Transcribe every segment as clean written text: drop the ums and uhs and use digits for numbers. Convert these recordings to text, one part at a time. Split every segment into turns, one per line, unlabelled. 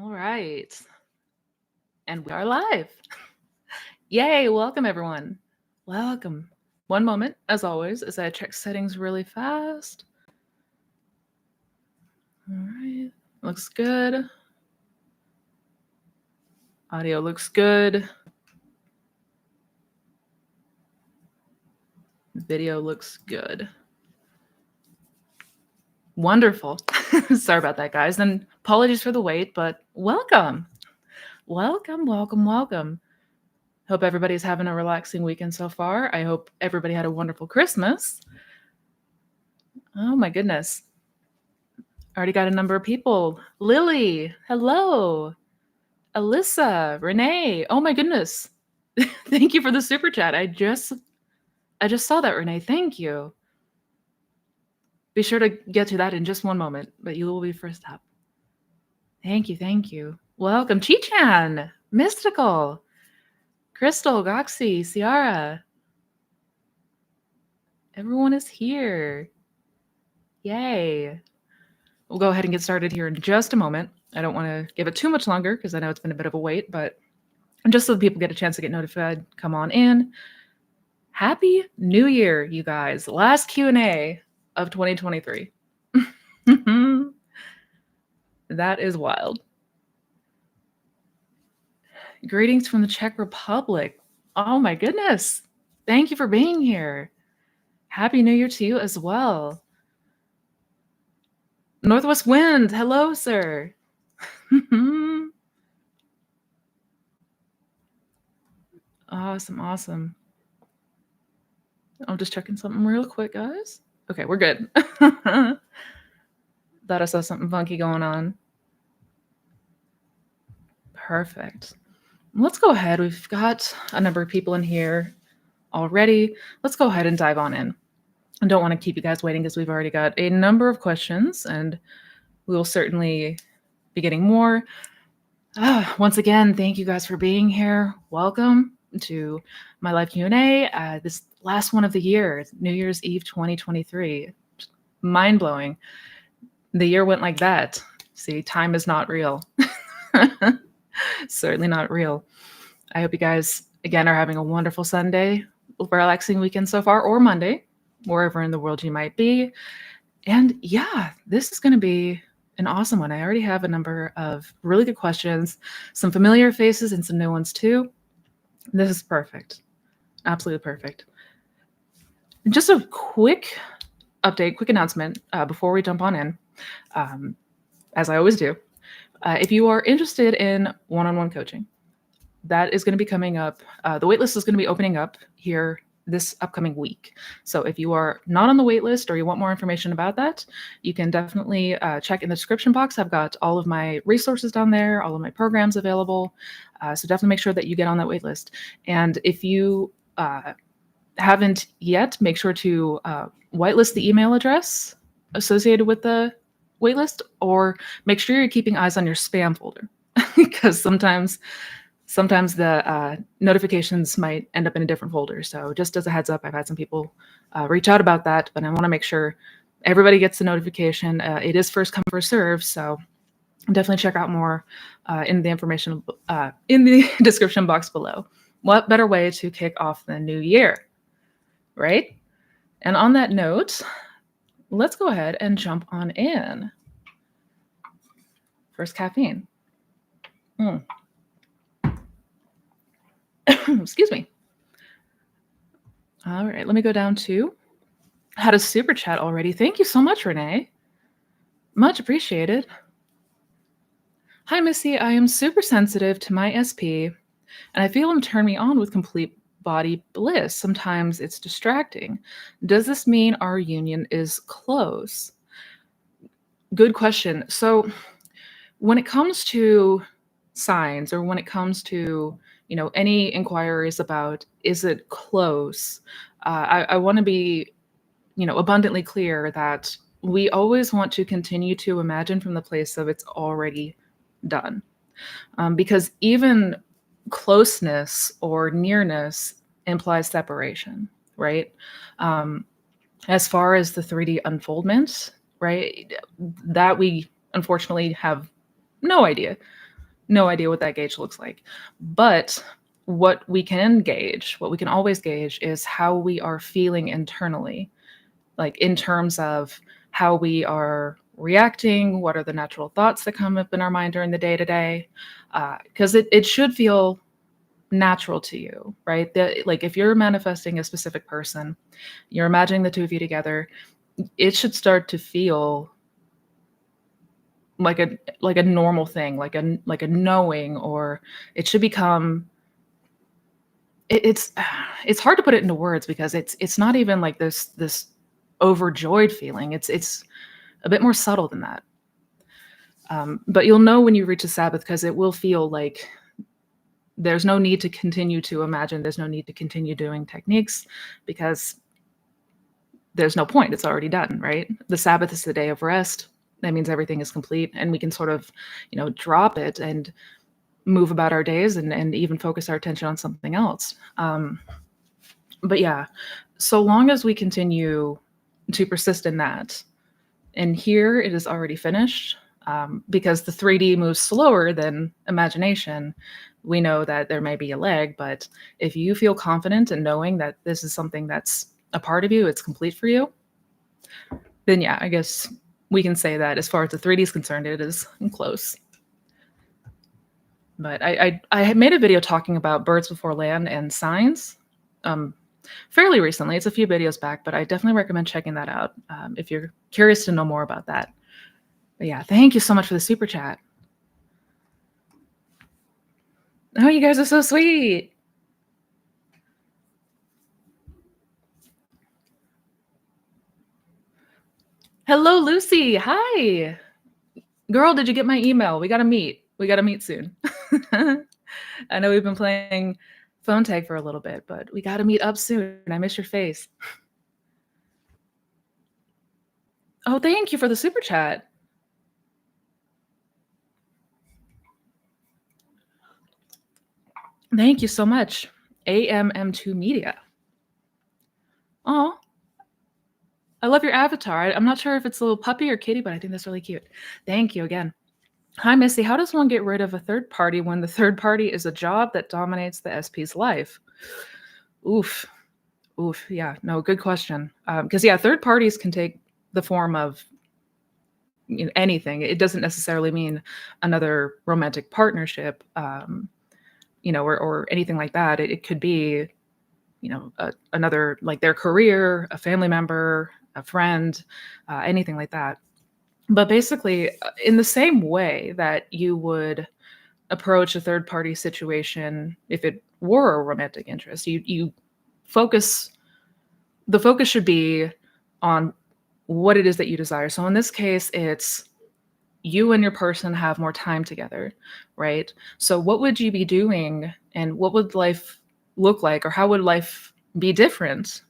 All right. And we are live. Yay. Welcome, everyone. Welcome. One moment, as always, as I check settings really fast. All right. Looks good. Audio looks good. Video looks good. Wonderful. Sorry about that, guys. And apologies for the wait, but welcome. Welcome. Hope everybody's having a relaxing weekend so far. I hope everybody had a wonderful Christmas. Oh my goodness. Already got a number of people. Lily, hello. Alyssa, Renee. Oh my goodness. Thank you for the super chat. I just saw that, Renee. Thank you. Be sure to get to that in just one moment, but you will be first up. Thank you. Welcome, Chi-chan, Mystical, Crystal, Goxie, Ciara. Everyone is here. Yay. We'll go ahead and get started here in just a moment. I don't want to give it too much longer because I know it's been a bit of a wait, but just so people get a chance to get notified, come on in. Happy New Year, you guys. Last Q&A of 2023. That is wild. Greetings from the Czech Republic. Oh my goodness. Thank you for being here. Happy New Year to you as well. Northwest Wind. Hello, sir. Awesome. I'm just checking something real quick, guys. Okay, we're good. Thought I saw something funky going on. Perfect. Let's go ahead. We've got a number of people in here already. Let's go ahead and dive on in. I don't want to keep you guys waiting because we've already got a number of questions and we will certainly be getting more. Once again, thank you guys for being here. Welcome to my live Q&A. This last one of the year, New Year's Eve 2023. Mind-blowing. The year went like that. See, time is not real. Certainly not real. I hope you guys, again, are having a wonderful Sunday, relaxing weekend so far, or Monday, wherever in the world you might be. And yeah, this is going to be an awesome one. I already have a number of really good questions, some familiar faces and some new ones too. This is perfect. Absolutely perfect. Just a quick update, quick announcement before we jump on in, as I always do. If you are interested in one-on-one coaching, that is going to be coming up. The waitlist is going to be opening up here this upcoming week. So if you are not on the waitlist or you want more information about that, you can definitely check in the description box. I've got all of my resources down there, all of my programs available. So definitely make sure that you get on that waitlist. And if you haven't yet, make sure to whitelist the email address associated with the waitlist, or make sure you're keeping eyes on your spam folder because sometimes the notifications might end up in a different folder. So just as a heads up, I've had some people reach out about that, but I want to make sure everybody gets the notification. It is first come, first serve. So definitely check out more in the information in the description box below. What better way to kick off the new year, right? And on that note, let's go ahead and jump on in. First caffeine. Excuse me. All right, let me go down to had a super chat already. Thank you so much, Renee. Much appreciated. Hi, Missy. I am super sensitive to my SP, and I feel him turn me on with complete body bliss. Sometimes it's distracting. Does this mean our union is close? Good question. So when it comes to signs, or when it comes to any inquiries about is it close, I want to be abundantly clear that we always want to continue to imagine from the place of it's already done, because even closeness or nearness implies separation, right? As far as the 3D unfoldment, right, that we unfortunately have no idea No idea what that gauge looks like. But what we can gauge, what we can always gauge is how we are feeling internally, like in terms of how we are reacting, what are the natural thoughts that come up in our mind during the day to day. Because it should feel natural to you, right? Like if you're manifesting a specific person, you're imagining the two of you together, it should start to feel like a normal thing, like a knowing, or it should become it's hard to put it into words because it's not even like this overjoyed feeling. It's a bit more subtle than that. But you'll know when you reach a Sabbath because it will feel like there's no need to continue to imagine. There's no need to continue doing techniques because there's no point. It's already done, right? The Sabbath is the day of rest. That means everything is complete, and we can sort of, drop it and move about our days and even focus our attention on something else. But yeah, so long as we continue to persist in that, and here it is already finished, because the 3D moves slower than imagination. We know that there may be a lag, but if you feel confident in knowing that this is something that's a part of you, it's complete for you, then yeah, I guess we can say that as far as the 3D is concerned, it is close. But I had made a video talking about birds before land and signs, um, fairly recently. It's a few videos back, but I definitely recommend checking that out, if you're curious to know more about that. But yeah, thank you so much for the super chat. Oh, you guys are so sweet. Hello, Lucy. Hi. Girl, did you get my email? We got to meet. We got to meet soon. I know we've been playing phone tag for a little bit, but we got to meet up soon. I miss your face. Oh, thank you for the super chat. Thank you so much. AMM2 Media. Oh, I love your avatar. I'm not sure if it's a little puppy or kitty, but I think that's really cute. Thank you again. Hi, Missy. How does one get rid of a third party when the third party is a job that dominates the SP's life? Oof. Oof. Yeah. No, good question. Because, yeah, third parties can take the form of anything. It doesn't necessarily mean another romantic partnership, or anything like that. It could be, another, like their career, a family member, a friend, anything like that. But basically, in the same way that you would approach a third party situation if it were a romantic interest, you focus the focus should be on what it is that you desire. So in this case, it's you and your person have more time together, right? So what would you be doing and what would life look like, or how would life be different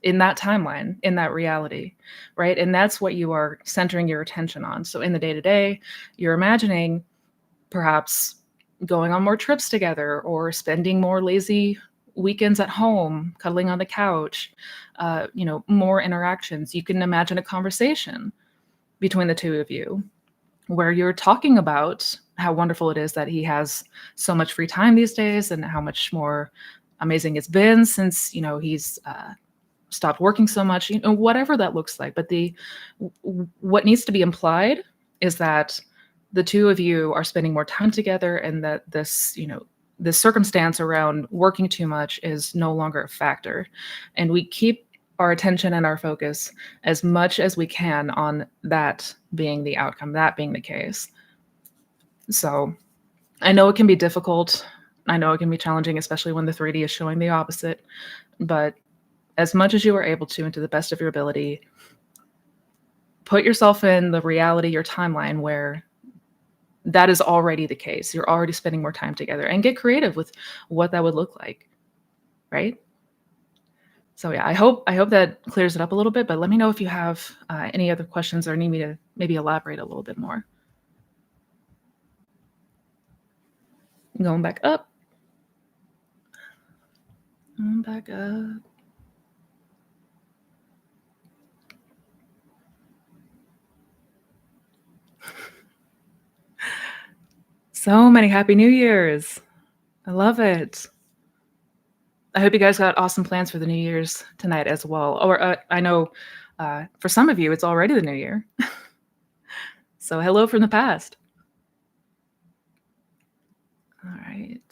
in that timeline, in that reality, right? And that's what you are centering your attention on. So in the day to day, you're imagining perhaps going on more trips together or spending more lazy weekends at home, cuddling on the couch, more interactions. You can imagine a conversation between the two of you where you're talking about how wonderful it is that he has so much free time these days and how much more amazing it's been since he's stopped working so much, whatever that looks like. But what needs to be implied is that the two of you are spending more time together and that this circumstance around working too much is no longer a factor. And we keep our attention and our focus as much as we can on that being the outcome, that being the case. So I know it can be difficult. I know it can be challenging, especially when the 3D is showing the opposite. But as much as you are able to, and to the best of your ability, put yourself in the reality, your timeline where that is already the case. You're already spending more time together, and get creative with what that would look like, right? So yeah, I hope that clears it up a little bit, but let me know if you have any other questions or need me to maybe elaborate a little bit more. Going back up. Back up. So many happy New Years. I love it. I hope you guys got awesome plans for the New Year's tonight as well. Or I know for some of you, it's already the New Year. So hello from the past. All right.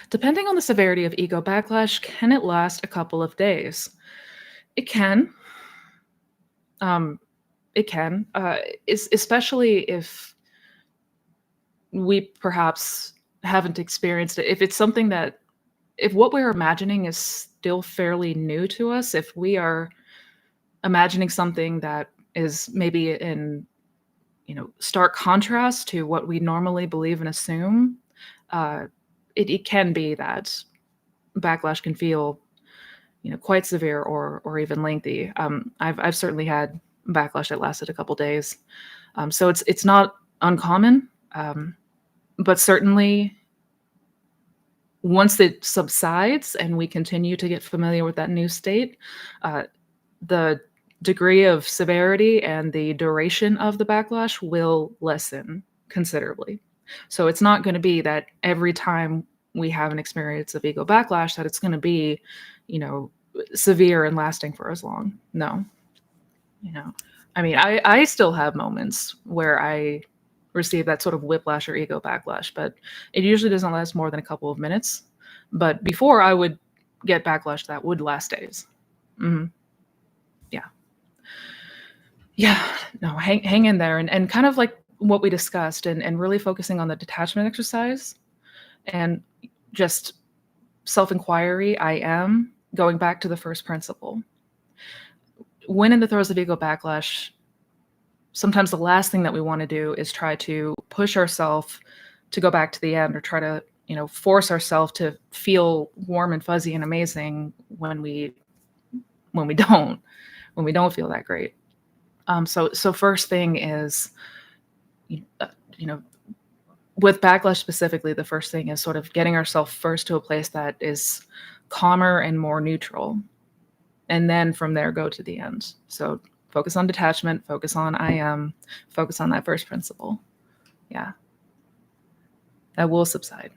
Depending on the severity of ego backlash, can it last a couple of days? It can. Um, it can, especially if we perhaps haven't experienced it. If it's something that, if what we're imagining is still fairly new to us, if we are imagining something that is maybe in stark contrast to what we normally believe and assume, uh, it can be that backlash can feel quite severe or even lengthy. I've certainly had backlash that lasted a couple days, so it's not uncommon, but certainly once it subsides and we continue to get familiar with that new state, the degree of severity and the duration of the backlash will lessen considerably. So it's not going to be that every time we have an experience of ego backlash that it's going to be, you know, severe and lasting for as long. No, you know, I mean, I still have moments where I receive that sort of whiplash or ego backlash, but it usually doesn't last more than a couple of minutes. But before I would get backlash that would last days. Hmm. Yeah. Yeah, no, hang in there and kind of like what we discussed and really focusing on the detachment exercise and just self-inquiry. I am going back to the first principle. When in the throes of ego backlash, sometimes the last thing that we want to do is try to push ourselves to go back to the end or try to, force ourselves to feel warm and fuzzy and amazing when we don't when we don't feel that great. So first thing is, you know, with backlash specifically, the first thing is sort of getting ourselves first to a place that is calmer and more neutral. And then from there, go to the end. So focus on detachment, focus on I am, focus on that first principle. Yeah, that will subside.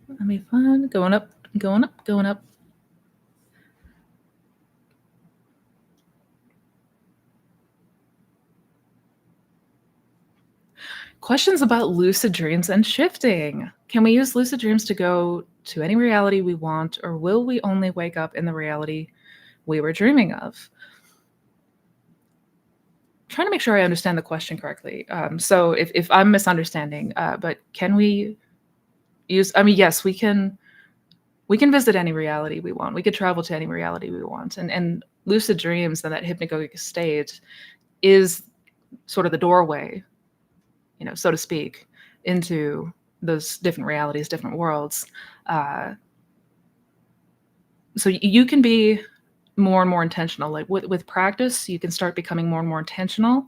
That'll be fun. Going up, going up, going up. Questions about lucid dreams and shifting. Can we use lucid dreams to go to any reality we want, or will we only wake up in the reality we were dreaming of? Trying to make sure I understand the question correctly. So if I'm misunderstanding, but can we use? I mean, yes, we can. We can visit any reality we want. We could travel to any reality we want, and lucid dreams and that hypnagogic state is sort of the doorway, so to speak, into those different realities, different worlds. Uh, so you can be more and more intentional. Like with practice, you can start becoming more and more intentional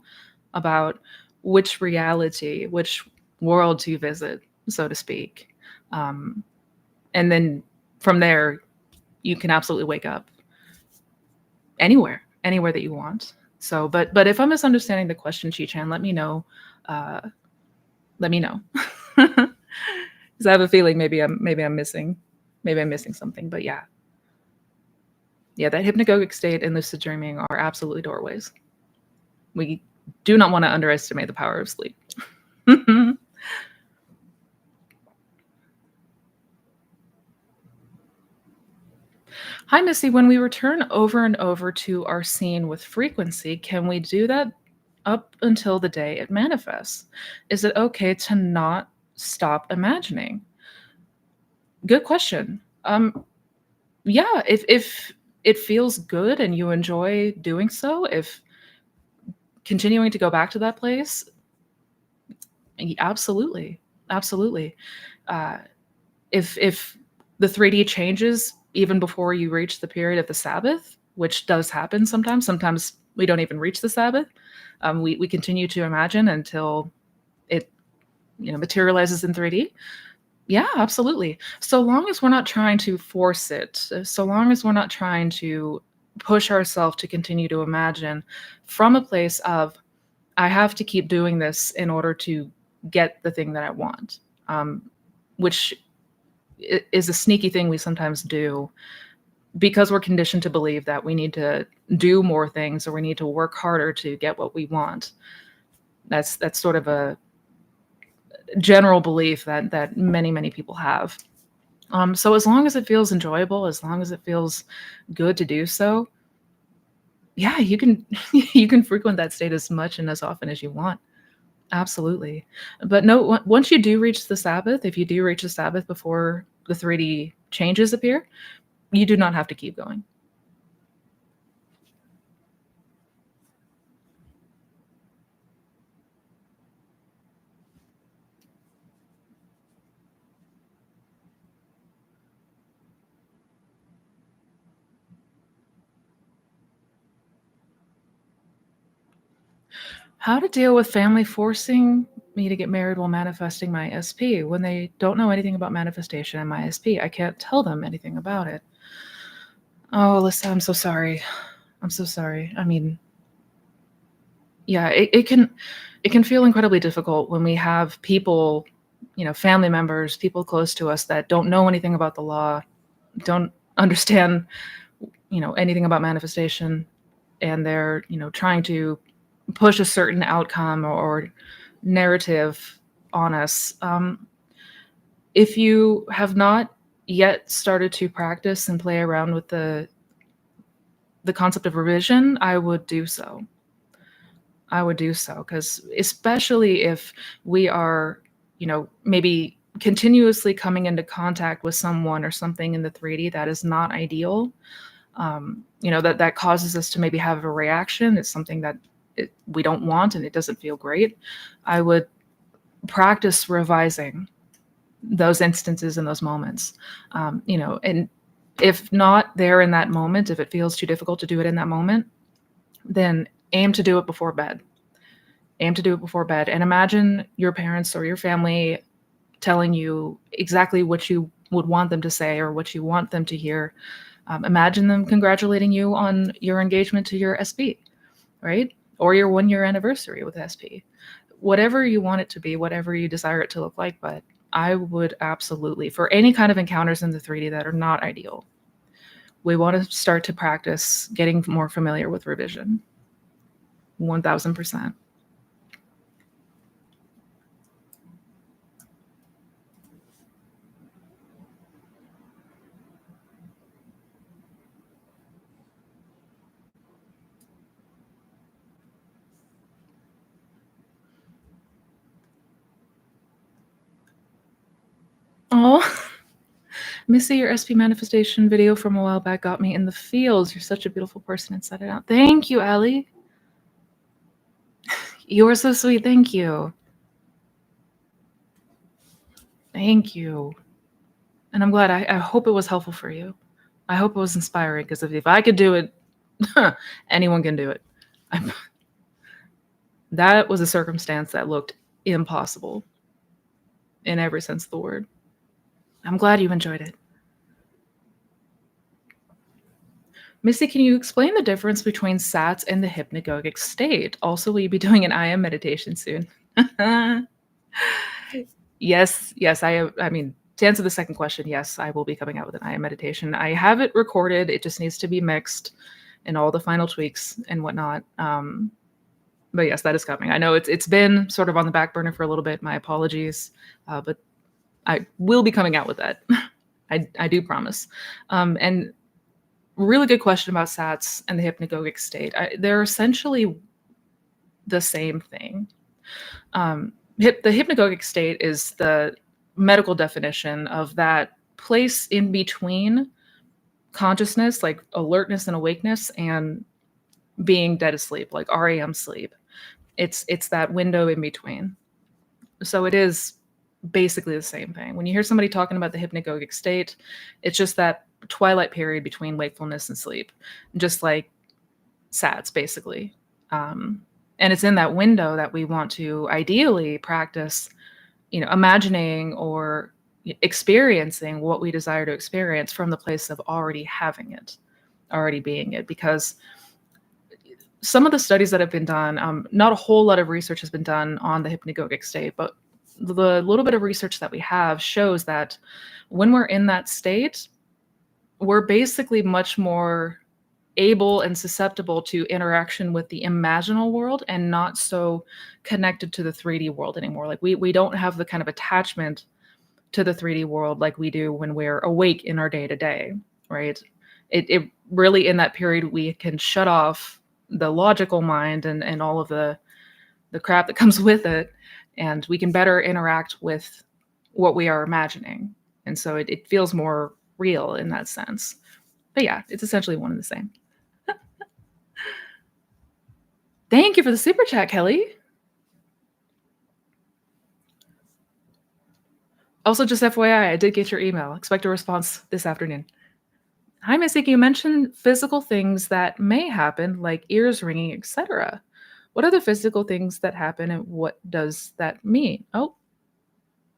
about which reality, which world to visit, so to speak. And then from there, you can absolutely wake up anywhere that you want. So, but if I'm misunderstanding the question, Chi-Chan, let me know. Uh, let me know, because I have a feeling maybe I'm missing something. But yeah, that hypnagogic state and lucid dreaming are absolutely doorways. We do not want to underestimate the power of sleep. Hi, Missy. When we return over and over to our scene with frequency, can we do that up until the day it manifests? Is it okay to not stop imagining? Good question. Yeah, if it feels good and you enjoy doing so, if continuing to go back to that place, absolutely, absolutely. Uh, if the 3D changes even before you reach the period of the Sabbath, which does happen sometimes. Sometimes we don't even reach the Sabbath. We continue to imagine until it materializes in 3D. Yeah, absolutely. So long as we're not trying to force it, so long as we're not trying to push ourselves to continue to imagine from a place of, I have to keep doing this in order to get the thing that I want, which is a sneaky thing we sometimes do because we're conditioned to believe that we need to do more things or we need to work harder to get what we want. That's sort of a general belief that many people have. So as long as it feels enjoyable, as long as it feels good to do so, yeah, you can you can frequent that state as much and as often as you want. Absolutely. But no, once you do reach the Sabbath, if you do reach the Sabbath before the 3D changes appear, you do not have to keep going. How to deal with family forcing me to get married while manifesting my SP when they don't know anything about manifestation and my SP. I can't tell them anything about it. Oh, Alyssa, I'm so sorry. I'm so sorry. I mean, yeah, it can feel incredibly difficult when we have people, family members, people close to us that don't know anything about the law, don't understand, anything about manifestation, and they're, trying to push a certain outcome or narrative on us. If you have not yet started to practice and play around with the concept of revision, I would do so. I would do so because especially if we are, maybe continuously coming into contact with someone or something in the 3D that is not ideal, that causes us to maybe have a reaction. It's something that we don't want and it doesn't feel great. I would practice revising those instances and those moments, and if not there in that moment, if it feels too difficult to do it in that moment, then aim to do it before bed. Aim to do it before bed and imagine your parents or your family telling you exactly what you would want them to say or what you want them to hear. Imagine them congratulating you on your engagement to your SP, right? Or your 1 year anniversary with SP. Whatever you want it to be, whatever you desire it to look like, but I would absolutely, for any kind of encounters in the 3D that are not ideal, we want to start to practice getting more familiar with revision. 1000%. Oh, Missy, your SP manifestation video from a while back got me in the feels. You're such a beautiful person inside and out. Thank you, Allie. You're so sweet. Thank you. Thank you. And I'm glad. I hope it was helpful for you. I hope it was inspiring because if I could do it, anyone can do it. That was a circumstance that looked impossible in every sense of the word. I'm glad you enjoyed it. Missy, can you explain the difference between SATS and the hypnagogic state? Also, will you be doing an IM meditation soon? Yes, I mean, to answer the second question, yes, I will be coming out with an IM meditation. I have it recorded. It just needs to be mixed and all the final tweaks and whatnot. But yes, that is coming. I know it's been sort of on the back burner for a little bit. My apologies, but I will be coming out with that. I do promise. And really good question about SATS and the hypnagogic state. They're essentially the same thing. The hypnagogic state is the medical definition of that place in between consciousness, like alertness and awakeness, and being dead asleep, like REM sleep. It's that window in between. So it is basically the same thing. When you hear somebody talking about the hypnagogic state, it's just that twilight period between wakefulness and sleep, just like SATs, basically. Um, and it's in that window that we want to ideally practice, imagining or experiencing what we desire to experience from the place of already having it, already being it. Because some of the studies that have been done, not a whole lot of research has been done on the hypnagogic state, but the little bit of research that we have shows that when we're in that state, we're basically much more able and susceptible to interaction with the imaginal world and not so connected to the 3D world anymore. Like we don't have the kind of attachment to the 3D world like we do when we're awake in our day to day, right? It really, in that period, we can shut off the logical mind and all of the crap that comes with it, and we can better interact with what we are imagining. And so it feels more real in that sense. But yeah, it's essentially one and the same. Thank you for the super chat, Kelly. Also, just FYI, I did get your email. Expect a response this afternoon. Hi, Missy. You mentioned physical things that may happen, like ears ringing, etc. What are the physical things that happen, and what does that mean? Oh,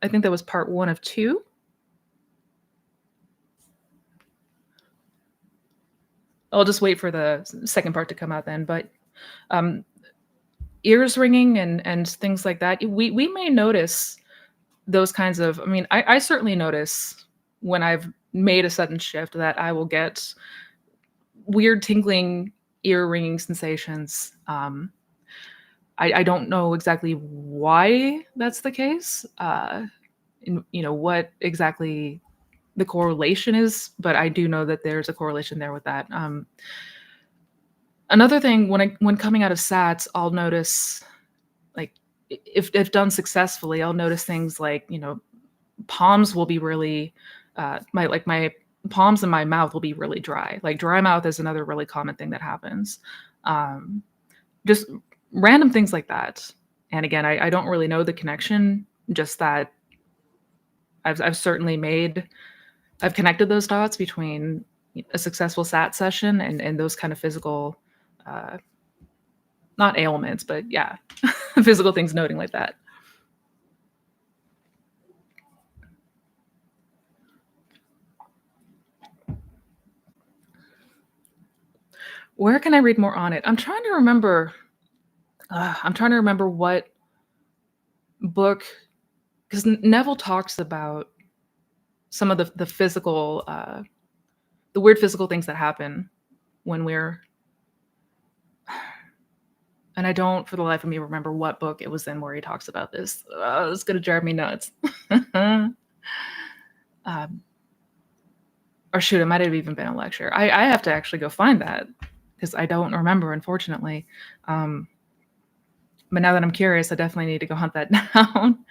I think that was part 1 of 2. I'll just wait for the second part to come out then. But ears ringing and things like that, we may notice those kinds of. I mean, I certainly notice when I've made a sudden shift that I will get weird tingling, ear ringing sensations. I don't know exactly why that's the case. What exactly the correlation is, but I do know that there's a correlation there with that. Another thing, when coming out of SATs, I'll notice, like, if done successfully, I'll notice things like, palms will be really, my palms and my mouth will be really dry. Like dry mouth is another really common thing that happens. Just random things like that. And again, I don't really know the connection, just that I've certainly I've connected those dots between a successful SAT session and those kind of physical, not ailments, but yeah, physical things noting like that. Where can I read more on it? I'm trying to remember. I'm trying to remember what book, because Neville talks about some of the physical, the weird physical things that happen when we're, and I don't for the life of me remember what book it was in where he talks about this. It's gonna drive me nuts. Or shoot, it might have even been a lecture. I have to actually go find that because I don't remember, unfortunately. But now that I'm curious, I definitely need to go hunt that down.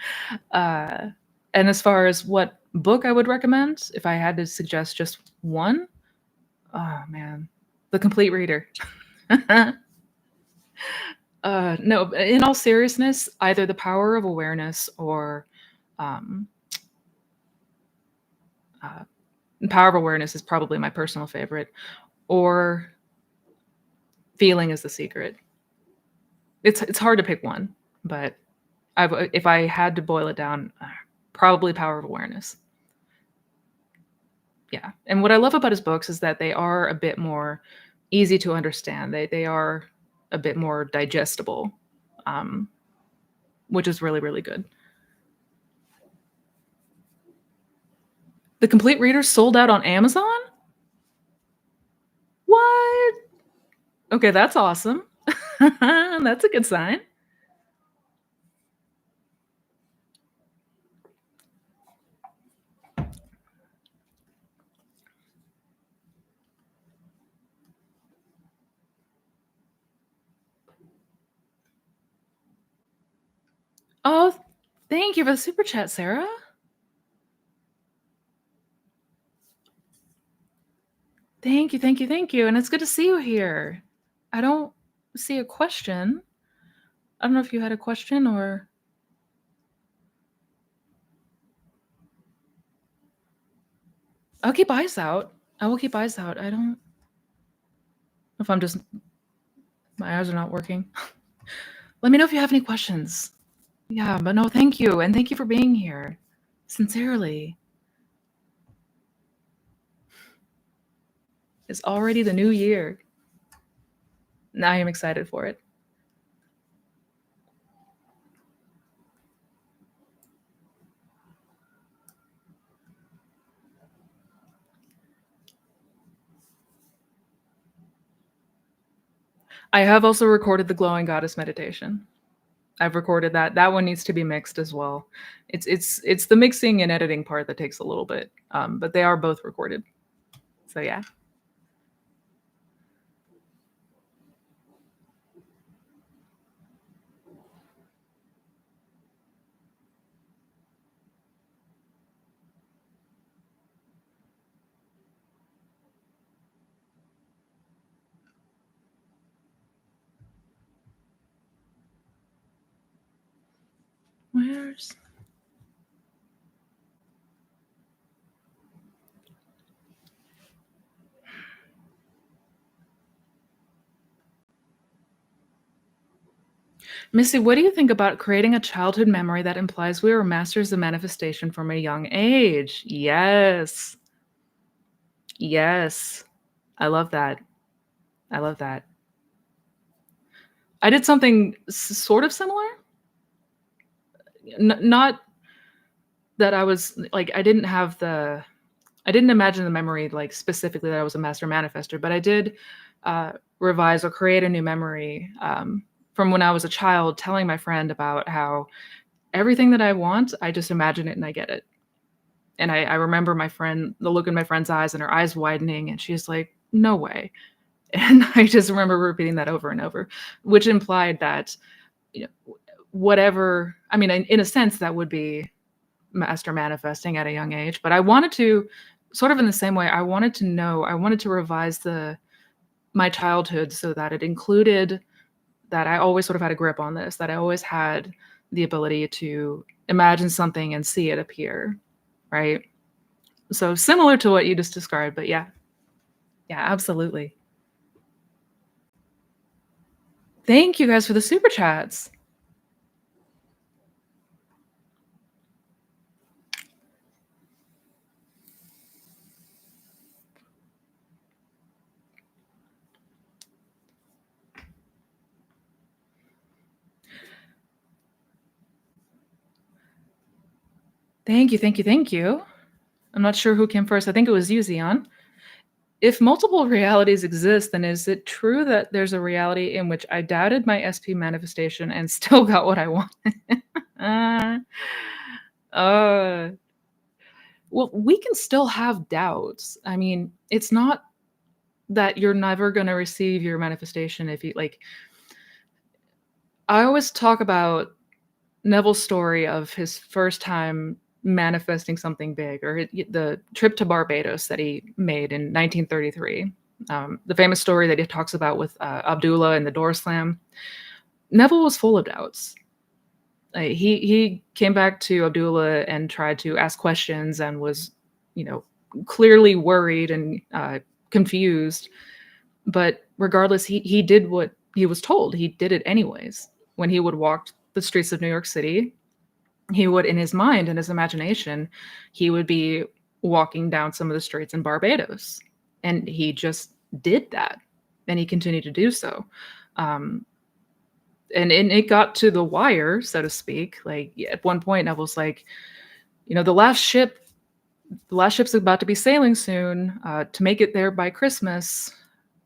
And as far as what book I would recommend, if I had to suggest just one, oh man, The Complete Reader. No, in all seriousness, either The Power of Awareness or Power of Awareness is probably my personal favorite, or Feeling is the Secret. It's hard to pick one, but if I had to boil it down, probably Power of Awareness. Yeah, and what I love about his books is that they are a bit more easy to understand. They are a bit more digestible, which is really, really good. The Complete Reader sold out on Amazon? What? Okay, that's awesome. That's a good sign. Oh, thank you for the super chat, Sarah. Thank you, thank you, thank you. And it's good to see you here. I don't see a question. I don't know if you had a question or. I'll keep eyes out. I will keep eyes out. I don't know if I'm just my eyes are not working. Let me know if you have any questions. Yeah, but no, thank you. And thank you for being here. Sincerely. It's already the new year. And I am excited for it. I have also recorded the glowing goddess meditation. I've recorded that. That one needs to be mixed as well. It's the mixing and editing part that takes a little bit, but they are both recorded. So yeah. Where's Missy? What do you think about creating a childhood memory that implies we were masters of manifestation from a young age? Yes. Yes. I love that. I love that. I did something sort of similar. Not that I was like I didn't imagine the memory like specifically that I was a master manifester, but I did revise or create a new memory from when I was a child, telling my friend about how everything that I want, I just imagine it and I get it. And I remember the look in my friend's eyes and her eyes widening, and she's like, "No way." And I just remember repeating that over and over, which implied that, you know, whatever, I mean, in a sense, that would be master manifesting at a young age. But I wanted to, sort of in the same way, I wanted to revise my childhood so that it included that I always sort of had a grip on this, that I always had the ability to imagine something and see it appear, right? So similar to what you just described, but yeah. Yeah, absolutely. Thank you guys for the super chats. Thank you, thank you, thank you. I'm not sure who came first. I think it was you, Zion. If multiple realities exist, then is it true that there's a reality in which I doubted my SP manifestation and still got what I wanted? uh, uh, well, we can still have doubts. I mean, it's not that you're never going to receive your manifestation if you like. I always talk about Neville's story of his first time manifesting something big, or the trip to Barbados that he made in 1933. The famous story that he talks about with Abdullah and the door slam. Neville was full of doubts. He came back to Abdullah and tried to ask questions and was, you know, clearly worried and confused. But regardless, he did what he was told. He did it anyways. When he would walk the streets of New York City, he would, in his mind, in his imagination, he would be walking down some of the streets in Barbados. And he just did that. And he continued to do so. Um, and it got to the wire, so to speak. Like at one point, I was like, you know, the last ship's about to be sailing soon to make it there by Christmas,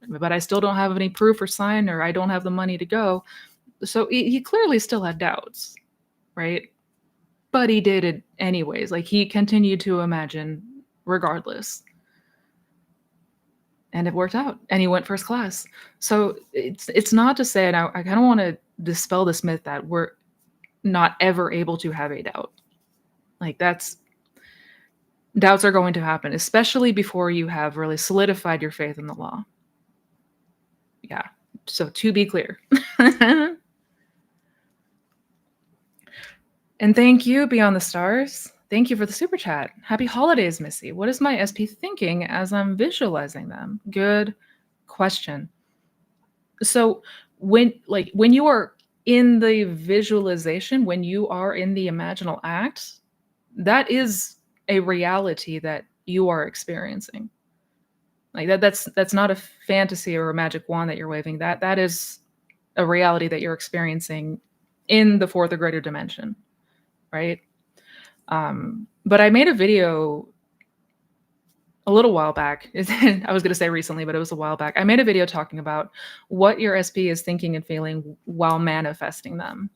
but I still don't have any proof or sign, or I don't have the money to go. So he clearly still had doubts, right? But he did it anyways. Like he continued to imagine regardless. And it worked out. And he went first class. So it's not to say, and I kind of want to dispel this myth that we're not ever able to have a doubt. Like doubts are going to happen, especially before you have really solidified your faith in the law. Yeah. So to be clear. And thank you, Beyond the Stars. Thank you for the super chat. Happy holidays, Missy. What is my SP thinking as I'm visualizing them? Good question. So when you are in the visualization, when you are in the imaginal act, that is a reality that you are experiencing. Like that's not a fantasy or a magic wand that you're waving. That is a reality that you're experiencing in the fourth or greater dimension, right? But I made a video a little while back. I was going to say recently, but it was a while back. I made a video talking about what your SP is thinking and feeling while manifesting them.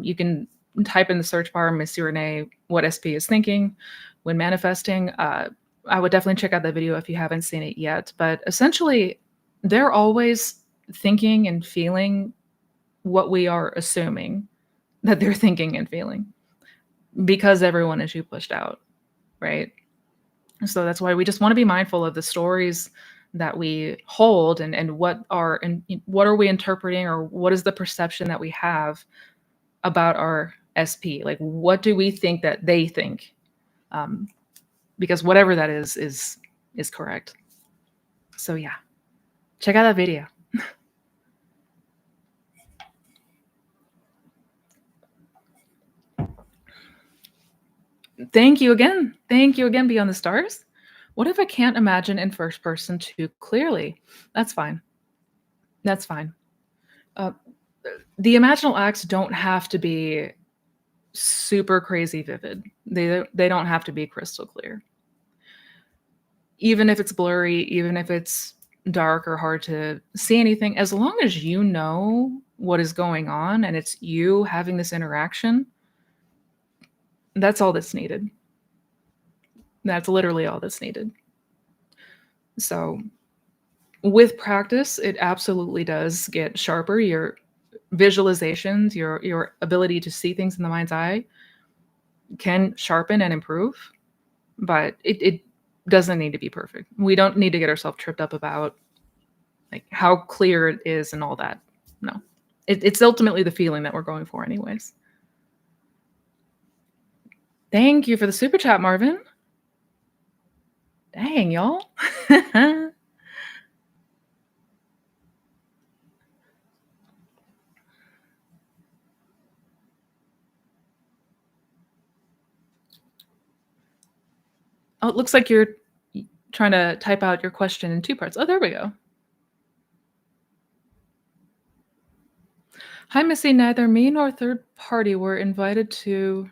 You can type in the search bar, Missy Renee, what SP is thinking when manifesting. I would definitely check out that video if you haven't seen it yet. But essentially, they're always thinking and feeling what we are assuming that they're thinking and feeling because everyone is you pushed out, right? So that's why we just want to be mindful of the stories that we hold and what are we interpreting, or what is the perception that we have about our SP? Like, what do we think that they think? Because whatever that is correct. So yeah, check out that video. Thank you again. Thank you again, Beyond the Stars. What if I can't imagine in first person too clearly? That's fine. That's fine. The imaginal acts don't have to be super crazy vivid. They don't have to be crystal clear. Even if it's blurry, even if it's dark or hard to see anything, as long as you know what is going on and it's you having this interaction, that's all that's needed. That's literally all that's needed. So with practice, it absolutely does get sharper. Your visualizations, your ability to see things in the mind's eye can sharpen and improve, but it doesn't need to be perfect. We don't need to get ourselves tripped up about like how clear it is and all that. No, it's ultimately the feeling that we're going for anyways. Thank you for the super chat, Marvin. Dang, y'all. Oh, it looks like you're trying to type out your question in two parts. Oh, there we go. Hi, Missy. Neither me nor third party were invited to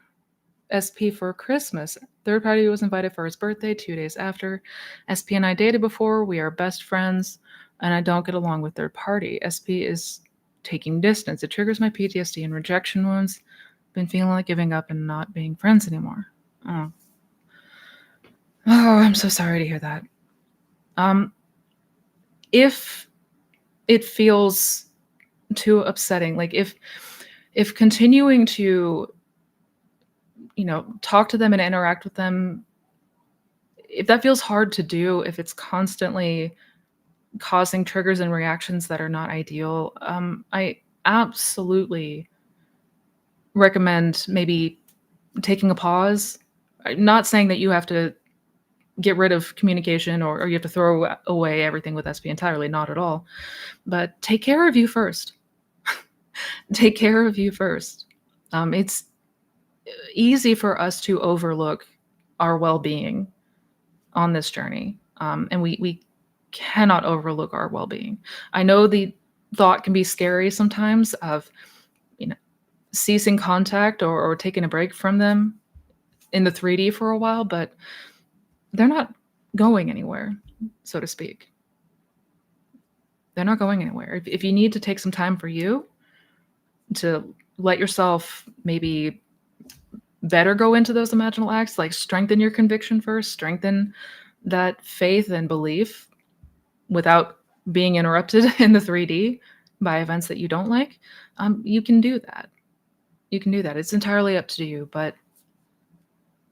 SP for Christmas. Third party was invited for his birthday 2 days after. SP and I dated before. We are best friends, and I don't get along with third party. SP is taking distance. It triggers my PTSD and rejection wounds. Been feeling like giving up and not being friends anymore. Oh, I'm so sorry to hear that. If it feels too upsetting, like if continuing to talk to them and interact with them, if that feels hard to do, if it's constantly causing triggers and reactions that are not ideal, I absolutely recommend maybe taking a pause. I'm not saying that you have to get rid of communication or you have to throw away everything with SP entirely, not at all. But take care of you first. Take care of you first. It's easy for us to overlook our well-being on this journey, and we cannot overlook our well-being. I know the thought can be scary sometimes of ceasing contact or taking a break from them in the 3D for a while, but they're not going anywhere, so to speak. They're not going anywhere. If you need to take some time for you to let yourself maybe better go into those imaginal acts, like strengthen your conviction first, strengthen that faith and belief without being interrupted in the 3D by events that you don't like, you can do that. You can do that. It's entirely up to you, but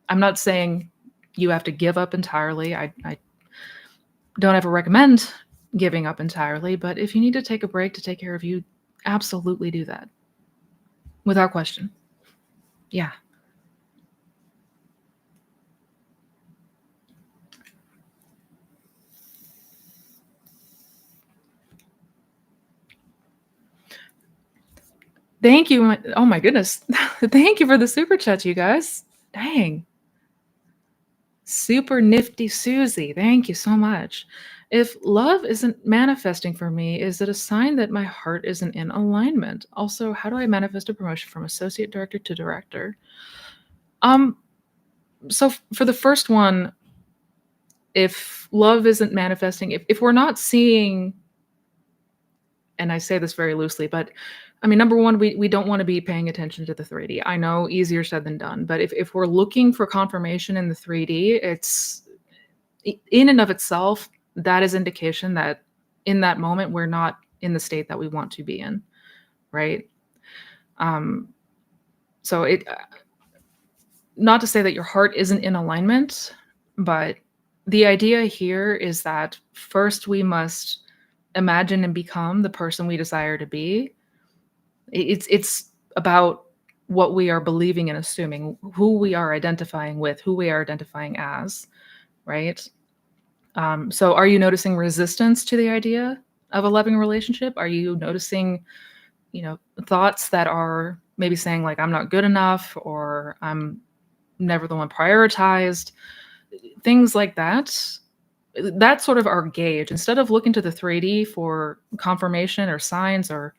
I'm not saying you have to give up entirely. I don't ever recommend giving up entirely, but if you need to take a break to take care of you, absolutely do that. Without question. Yeah. Thank you. Oh my goodness. Thank you for the super chat, you guys. Dang. Super nifty Susie. Thank you so much. If love isn't manifesting for me, is it a sign that my heart isn't in alignment? Also, how do I manifest a promotion from associate director to director? Um, for the first one, if love isn't manifesting, if we're not seeing, and I say this very loosely, but I mean, number one, we don't want to be paying attention to the 3D. I know easier said than done, but if we're looking for confirmation in the 3D, it's in and of itself, that is indication that in that moment we're not in the state that we want to be in, right? Um, so it not to say that your heart isn't in alignment, but the idea here is that first we must imagine and become the person we desire to be. It's about what we are believing and assuming, who we are identifying with, who we are identifying as, right? So are you noticing resistance to the idea of a loving relationship? Are you noticing, thoughts that are maybe saying like I'm not good enough or I'm never the one prioritized, things like that? That's sort of our gauge. Instead of looking to the 3D for confirmation or signs or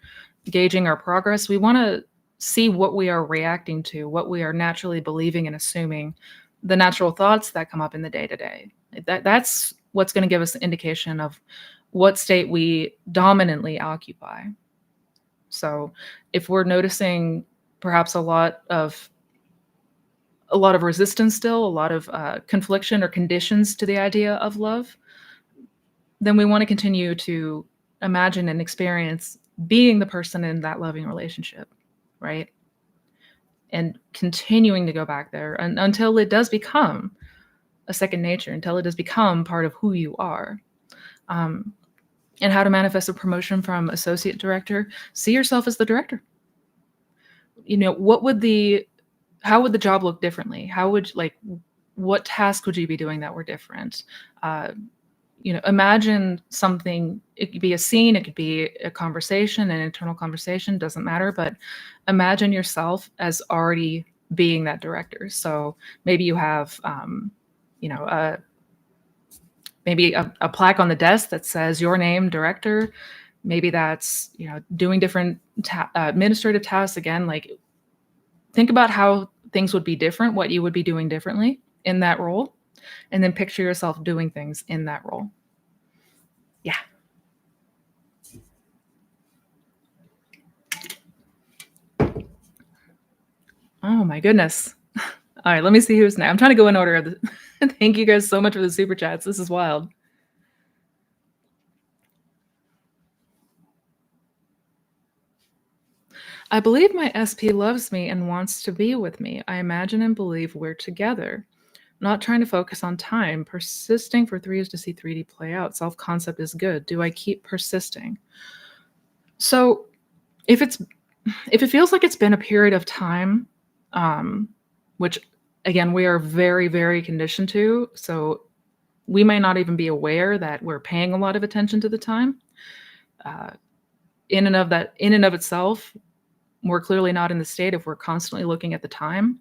gauging our progress, we want to see what we are reacting to, what we are naturally believing and assuming, the natural thoughts that come up in the day to day. That's what's going to give us an indication of what state we dominantly occupy. So if we're noticing perhaps a lot of resistance still, a lot of confliction or conditions to the idea of love, then we want to continue to imagine and experience being the person in that loving relationship, right? And continuing to go back there until it does become a second nature, until it does become part of who you are. And how to manifest a promotion from associate director, see yourself as the director. How would the job look differently? What task would you be doing that were different? Imagine something. It could be a scene, it could be a conversation, an internal conversation, doesn't matter, but imagine yourself as already being that director. So maybe you have, maybe a plaque on the desk that says your name, director. Maybe that's, doing different administrative tasks. Again, like think about how things would be different, what you would be doing differently in that role, and then picture yourself doing things in that role. Yeah. Oh my goodness. All right, let me see who's next. I'm trying to go in order of the Thank you guys so much for the super chats. This is wild. I believe my SP loves me and wants to be with me. I imagine and believe we're together. Not trying to focus on time. Persisting for 3 is to see 3D play out. Self-concept is good. Do I keep persisting? So if it feels like it's been a period of time, which again, we are very, very conditioned to, so we may not even be aware that we're paying a lot of attention to the time. In and of itself, we're clearly not in the state if we're constantly looking at the time.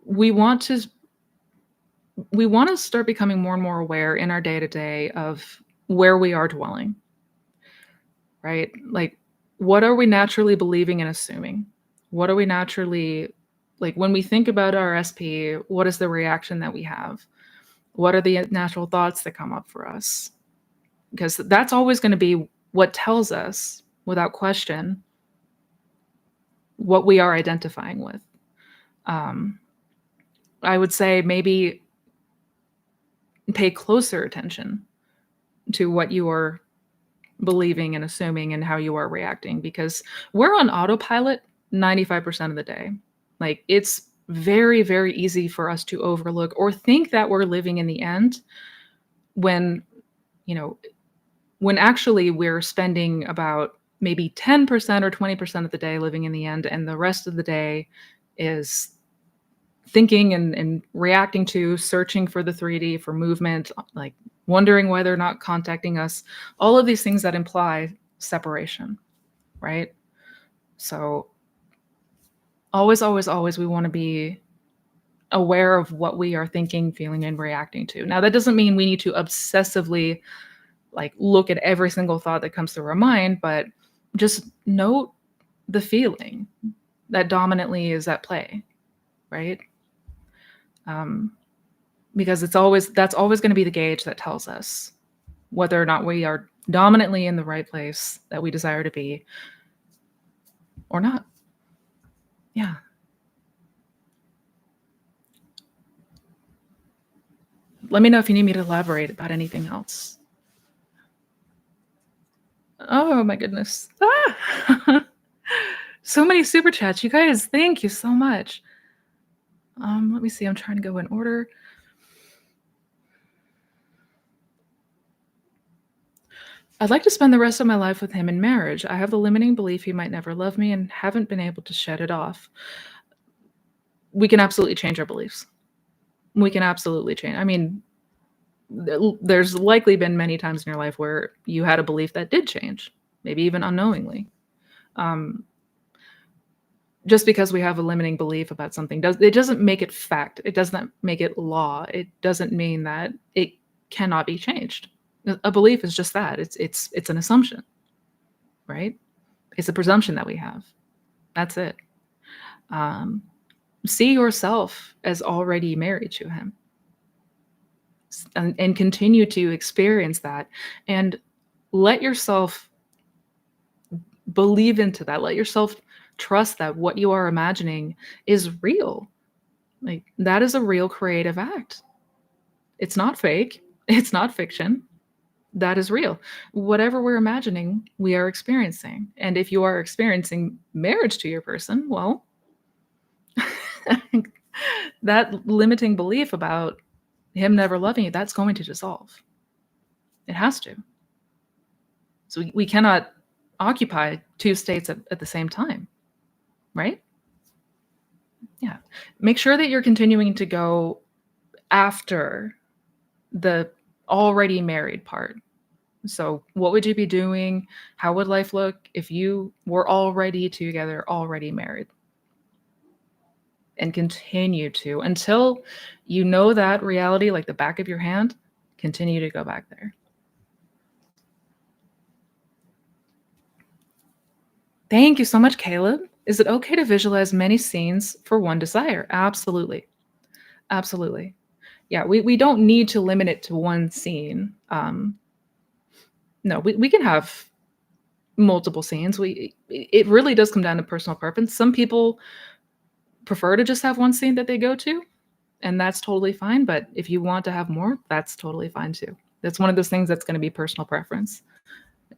We want to start becoming more and more aware in our day-to-day of where we are dwelling, right? Like, what are we naturally believing and assuming? What are we naturally, like when we think about our SP, what is the reaction that we have? What are the natural thoughts that come up for us? Because that's always going to be what tells us, without question, what we are identifying with. I would say maybe pay closer attention to what you are believing and assuming and how you are reacting, because we're on autopilot 95% of the day. Like, it's very, very easy for us to overlook or think that we're living in the end when, when actually we're spending about maybe 10% or 20% of the day living in the end, and the rest of the day is thinking and reacting to, searching for the 3D, for movement, like wondering why they're not contacting us, all of these things that imply separation. right? So always, always, always, we want to be aware of what we are thinking, feeling, and reacting to. Now, that doesn't mean we need to obsessively like look at every single thought that comes through our mind, but just note the feeling that dominantly is at play, right? Um, because that's always going to be the gauge that tells us whether or not we are dominantly in the right place that we desire to be or not. Yeah. Let me know if you need me to elaborate about anything else. Oh my goodness. Ah! So many super chats. You guys, thank you so much. Let me see. I'm trying to go in order. I'd like to spend the rest of my life with him in marriage. I have the limiting belief he might never love me and haven't been able to shed it off. We can absolutely change our beliefs. We can absolutely change. I mean, there's likely been many times in your life where you had a belief that did change, maybe even unknowingly. Um, just because we have a limiting belief about something doesn't make it fact. It doesn't make it law. It doesn't mean that it cannot be changed. A belief is just that. It's an assumption, right? It's a presumption that we have. That's it. Um, see yourself as already married to him, and continue to experience that, and let yourself believe into that. Let yourself trust that what you are imagining is real. Like that is a real creative act. It's not fake. It's not fiction. That is real. Whatever we're imagining, we are experiencing. And if you are experiencing marriage to your person, well, that limiting belief about him never loving you, that's going to dissolve. It has to. So we cannot occupy two states at the same time, right? Yeah. Make sure that you're continuing to go after the already married part. So, what would you be doing? How would life look if you were already together, already married? And continue to until you know that reality like the back of your hand, continue to go back there. Thank you so much, Caleb. Is it okay to visualize many scenes for one desire? Absolutely. Absolutely. Yeah, we don't need to limit it to one scene. No, we can have multiple scenes. It really does come down to personal preference. Some people prefer to just have one scene that they go to, and that's totally fine. But if you want to have more, that's totally fine too. That's one of those things that's going to be personal preference.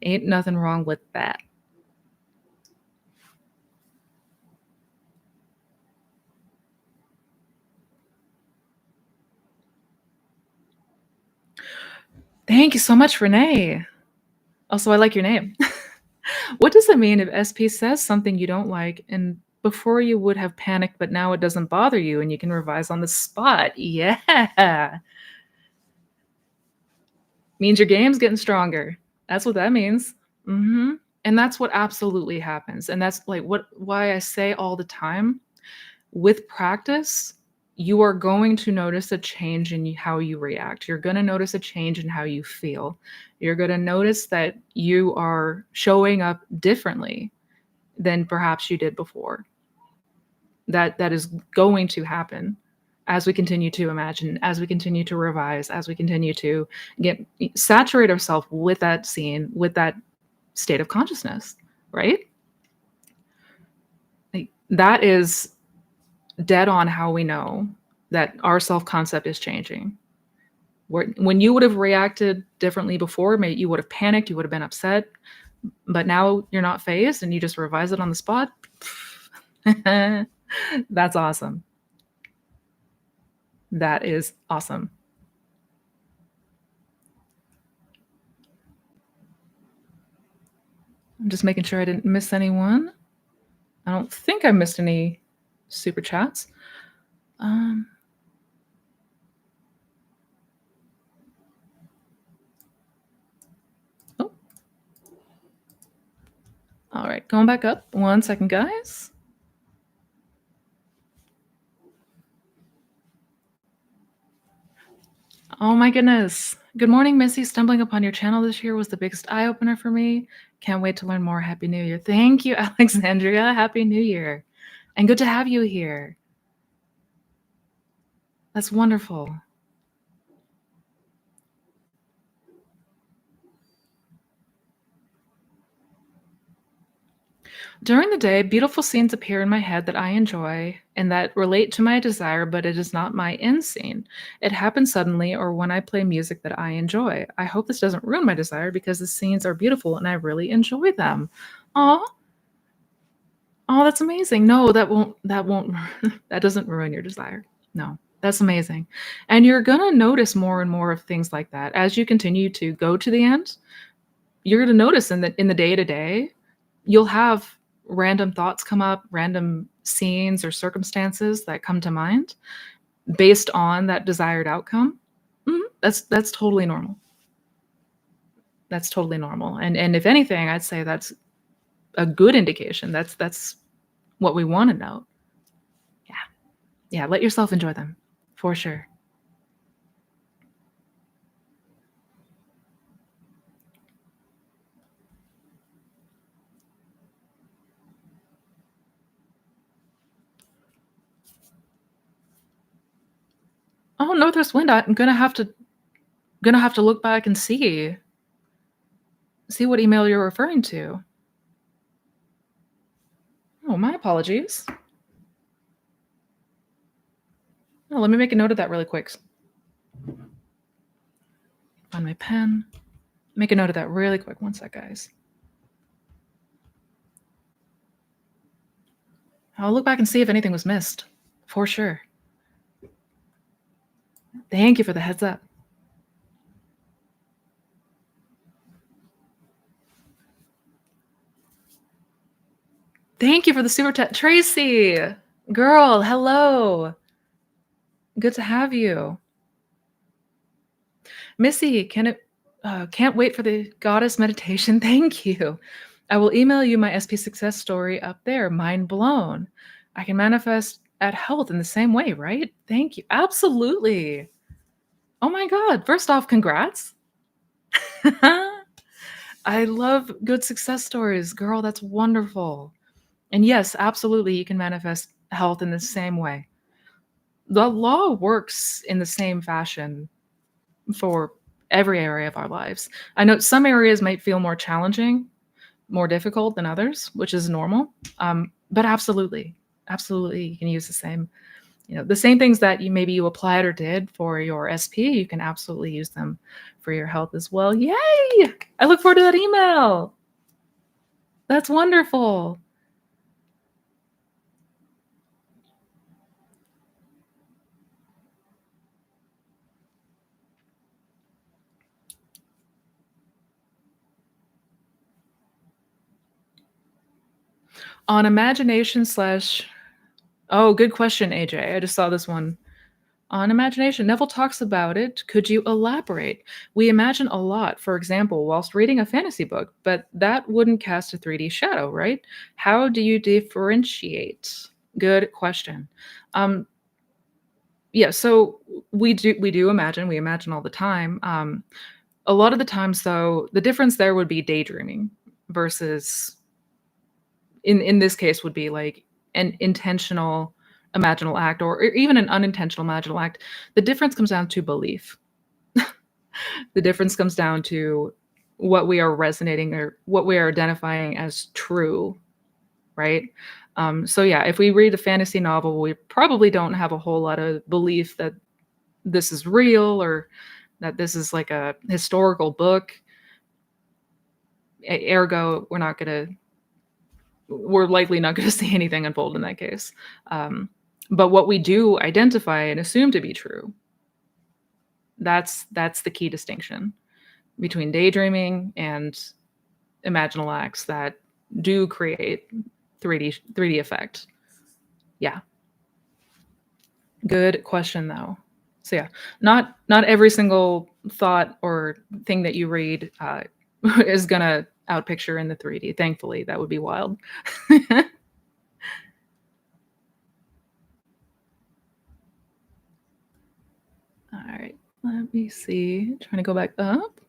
Ain't nothing wrong with that. Thank you so much, Renee. Also, I like your name. What does it mean if SP says something you don't like and before you would have panicked, but now it doesn't bother you and you can revise on the spot? Yeah. Means your game's getting stronger. That's what that means. And that's what absolutely happens. And that's like why I say all the time, with practice, you are going to notice a change in how you react. You're going to notice a change in how you feel. You're going to notice that you are showing up differently than perhaps you did before. That is going to happen as we continue to imagine, as we continue to revise, as we continue to get saturate ourselves with that scene, with that state of consciousness, right? Like, that is dead on how we know that our self-concept is changing. When you would have reacted differently before, maybe you would have panicked, you would have been upset, but now you're not phased and you just revise it on the spot. That's awesome. That is awesome. I'm just making sure I didn't miss anyone. I don't think I missed any super chats. Um, oh. All right, going back up. 1 second, guys. Oh my goodness. Good morning, Missy. Stumbling upon your channel this year was the biggest eye opener for me. Can't wait to learn more. Happy New Year. Thank you, Alexandria. Happy New Year. And good to have you here. That's wonderful. During the day, beautiful scenes appear in my head that I enjoy and that relate to my desire, but it is not my end scene. It happens suddenly or when I play music that I enjoy. I hope this doesn't ruin my desire because the scenes are beautiful and I really enjoy them. Oh, oh, that's amazing. No, that won't that doesn't ruin your desire. No. That's amazing. And you're going to notice more and more of things like that as you continue to go to the end. You're going to notice in the day to day, you'll have random thoughts come up, random scenes or circumstances that come to mind based on that desired outcome. That's totally normal. That's totally normal. And if anything, I'd say that's a good indication. That's what we want to know. Yeah. Yeah, let yourself enjoy them. For sure. Oh, Northwest Wind, I'm gonna have to look back and see what email you're referring to. Oh, my apologies. Oh, let me make a note of that really quick. Find my pen. Make a note of that really quick. 1 sec, guys. I'll look back and see if anything was missed. For sure. Thank you for the heads up. Thank you for the super chat. Tracy, girl, hello. Good to have you. Missy, can't wait for the goddess meditation. Thank you. I will email you my SP success story up there. Mind blown. I can manifest at health in the same way, right? Thank you. Absolutely. Oh my God. First off, congrats. I love good success stories. Girl, that's wonderful. And yes, absolutely, you can manifest health in the same way. The law works in the same fashion for every area of our lives. I know some areas might feel more challenging, more difficult than others, which is normal. But absolutely, absolutely, you can use the same things that you applied or did for your SP. You can absolutely use them for your health as well. Yay! I look forward to that email. That's wonderful. On imagination slash Oh, good question, AJ. I just saw this one. On imagination, Neville talks about it. Could you elaborate? We imagine a lot, for example, whilst reading a fantasy book, but that wouldn't cast a 3D shadow, right? How do you differentiate? Good question. Um, yeah, so we imagine, we imagine all the time. A lot of the times though, the difference there would be daydreaming versus in this case would be like an intentional imaginal act or even an unintentional imaginal act. The difference comes down to belief. The difference comes down to what we are resonating or what we are identifying as true, right? So yeah, if we read a fantasy novel, we probably don't have a whole lot of belief that this is real or that this is like a historical book. Ergo, we're likely not going to see anything unfold in that case. But what we do identify and assume to be true, that's the key distinction between daydreaming and imaginal acts that do create 3D effect. Yeah. Good question though. So yeah, not every single thought or thing that you read is gonna out picture in the 3D, thankfully, that would be wild. Alright, let me see, trying to go back up.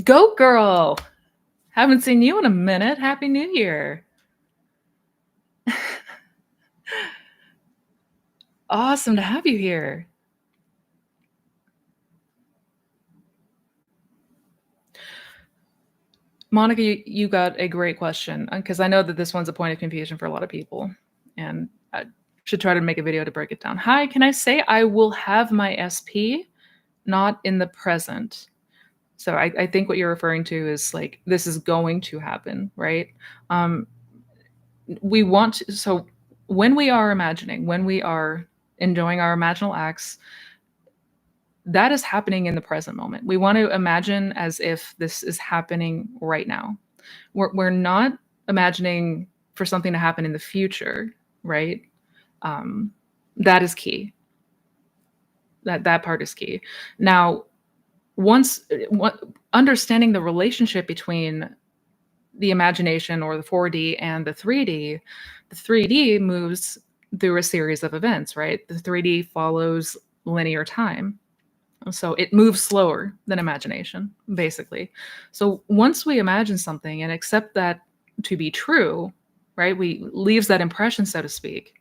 Go girl! Haven't seen you in a minute, Happy New Year. Awesome to have you here. Monica, you got a great question, because I know that this one's a point of confusion for a lot of people, and I should try to make a video to break it down. Hi, can I say I will have my SP, not in the present? So I think what you're referring to is, like, this is going to happen, right? Um, we want to, so when we are imagining, when we are enjoying our imaginal acts, that is happening in the present moment. We want to imagine as if this is happening right now. We're not imagining for something to happen in the future, right? Um, that is key. That part is key. Now, once understanding the relationship between the imagination or the 4D and the 3D moves through a series of events, right? The 3D follows linear time. So it moves slower than imagination, basically. So once we imagine something and accept that to be true, right? We leaves that impression, so to speak.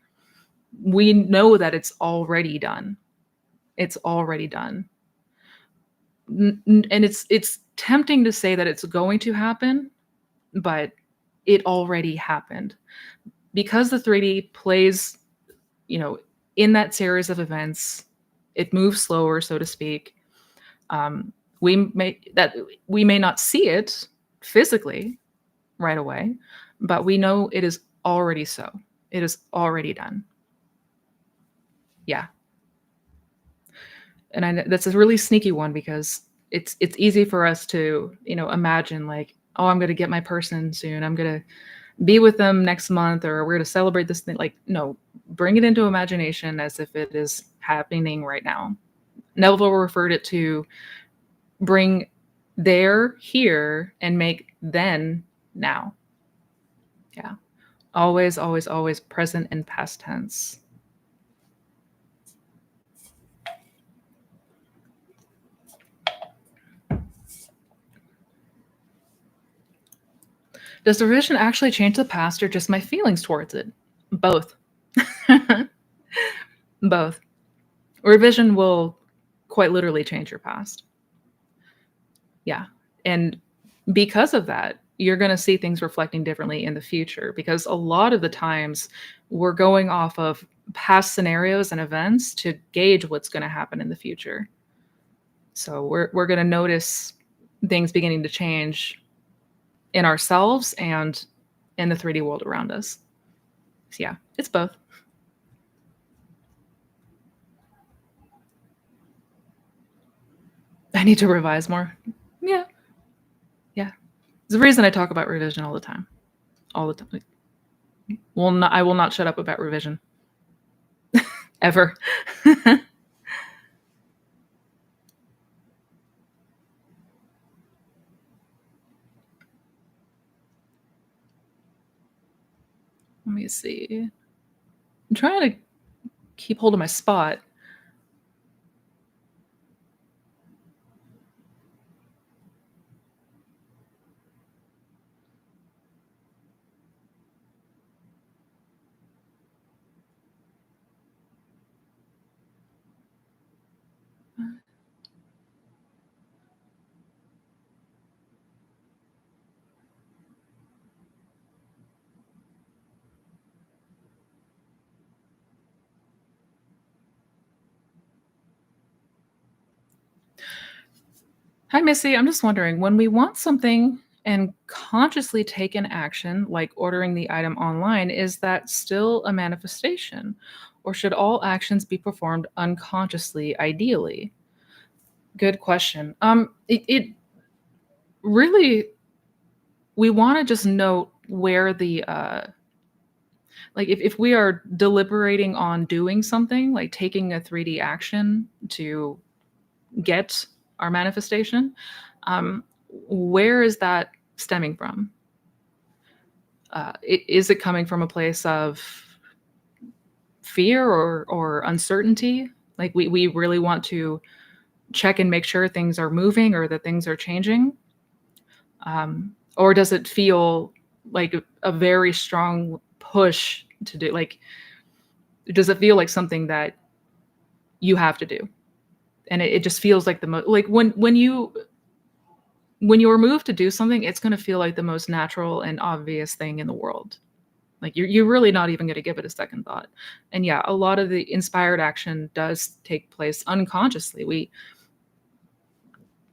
We know that it's already done. It's already done. And it's tempting to say that it's going to happen, but it already happened. Because the 3D plays, you know, in that series of events, it moves slower, so to speak. Um, we may not see it physically right away, but we know it is already so. It is already done. Yeah, and that's a really sneaky one because it's easy for us to, imagine, like, oh, I'm gonna get my person soon. I'm gonna be with them next month, or we're gonna celebrate this thing. Like, no, bring it into imagination as if it is happening right now. Neville referred it to bring there here and make then now. Yeah. Always, always, always present and past tense. Does the revision actually change the past or just my feelings towards it? Both. Both. Revision will quite literally change your past. Yeah. And because of that, you're going to see things reflecting differently in the future because a lot of the times we're going off of past scenarios and events to gauge what's going to happen in the future. So we're going to notice things beginning to change in ourselves and in the 3D world around us. So yeah, it's both. I need to revise more. Yeah. Yeah. There's a reason I talk about revision all the time. All the time. I will not shut up about revision. Ever. Let me see. I'm trying to keep hold of my spot. Hi, Missy. I'm just wondering, when we want something And consciously taken action, like ordering the item online, is that still a manifestation? Or should all actions be performed unconsciously, ideally? Good question. It really, we want to just note where the like if we are deliberating on doing something, like taking a 3D action to get our manifestation, where is that stemming from? Is it coming from a place of fear or uncertainty? Like we really want to check and make sure things are moving or that things are changing? Or does it feel like a very strong push to do? Like, does it feel like something that you have to do? And it just feels like the most like when you're moved to do something, it's going to feel like the most natural and obvious thing in the world. Like you're really not even going to give it a second thought. And yeah, a lot of the inspired action does take place unconsciously. We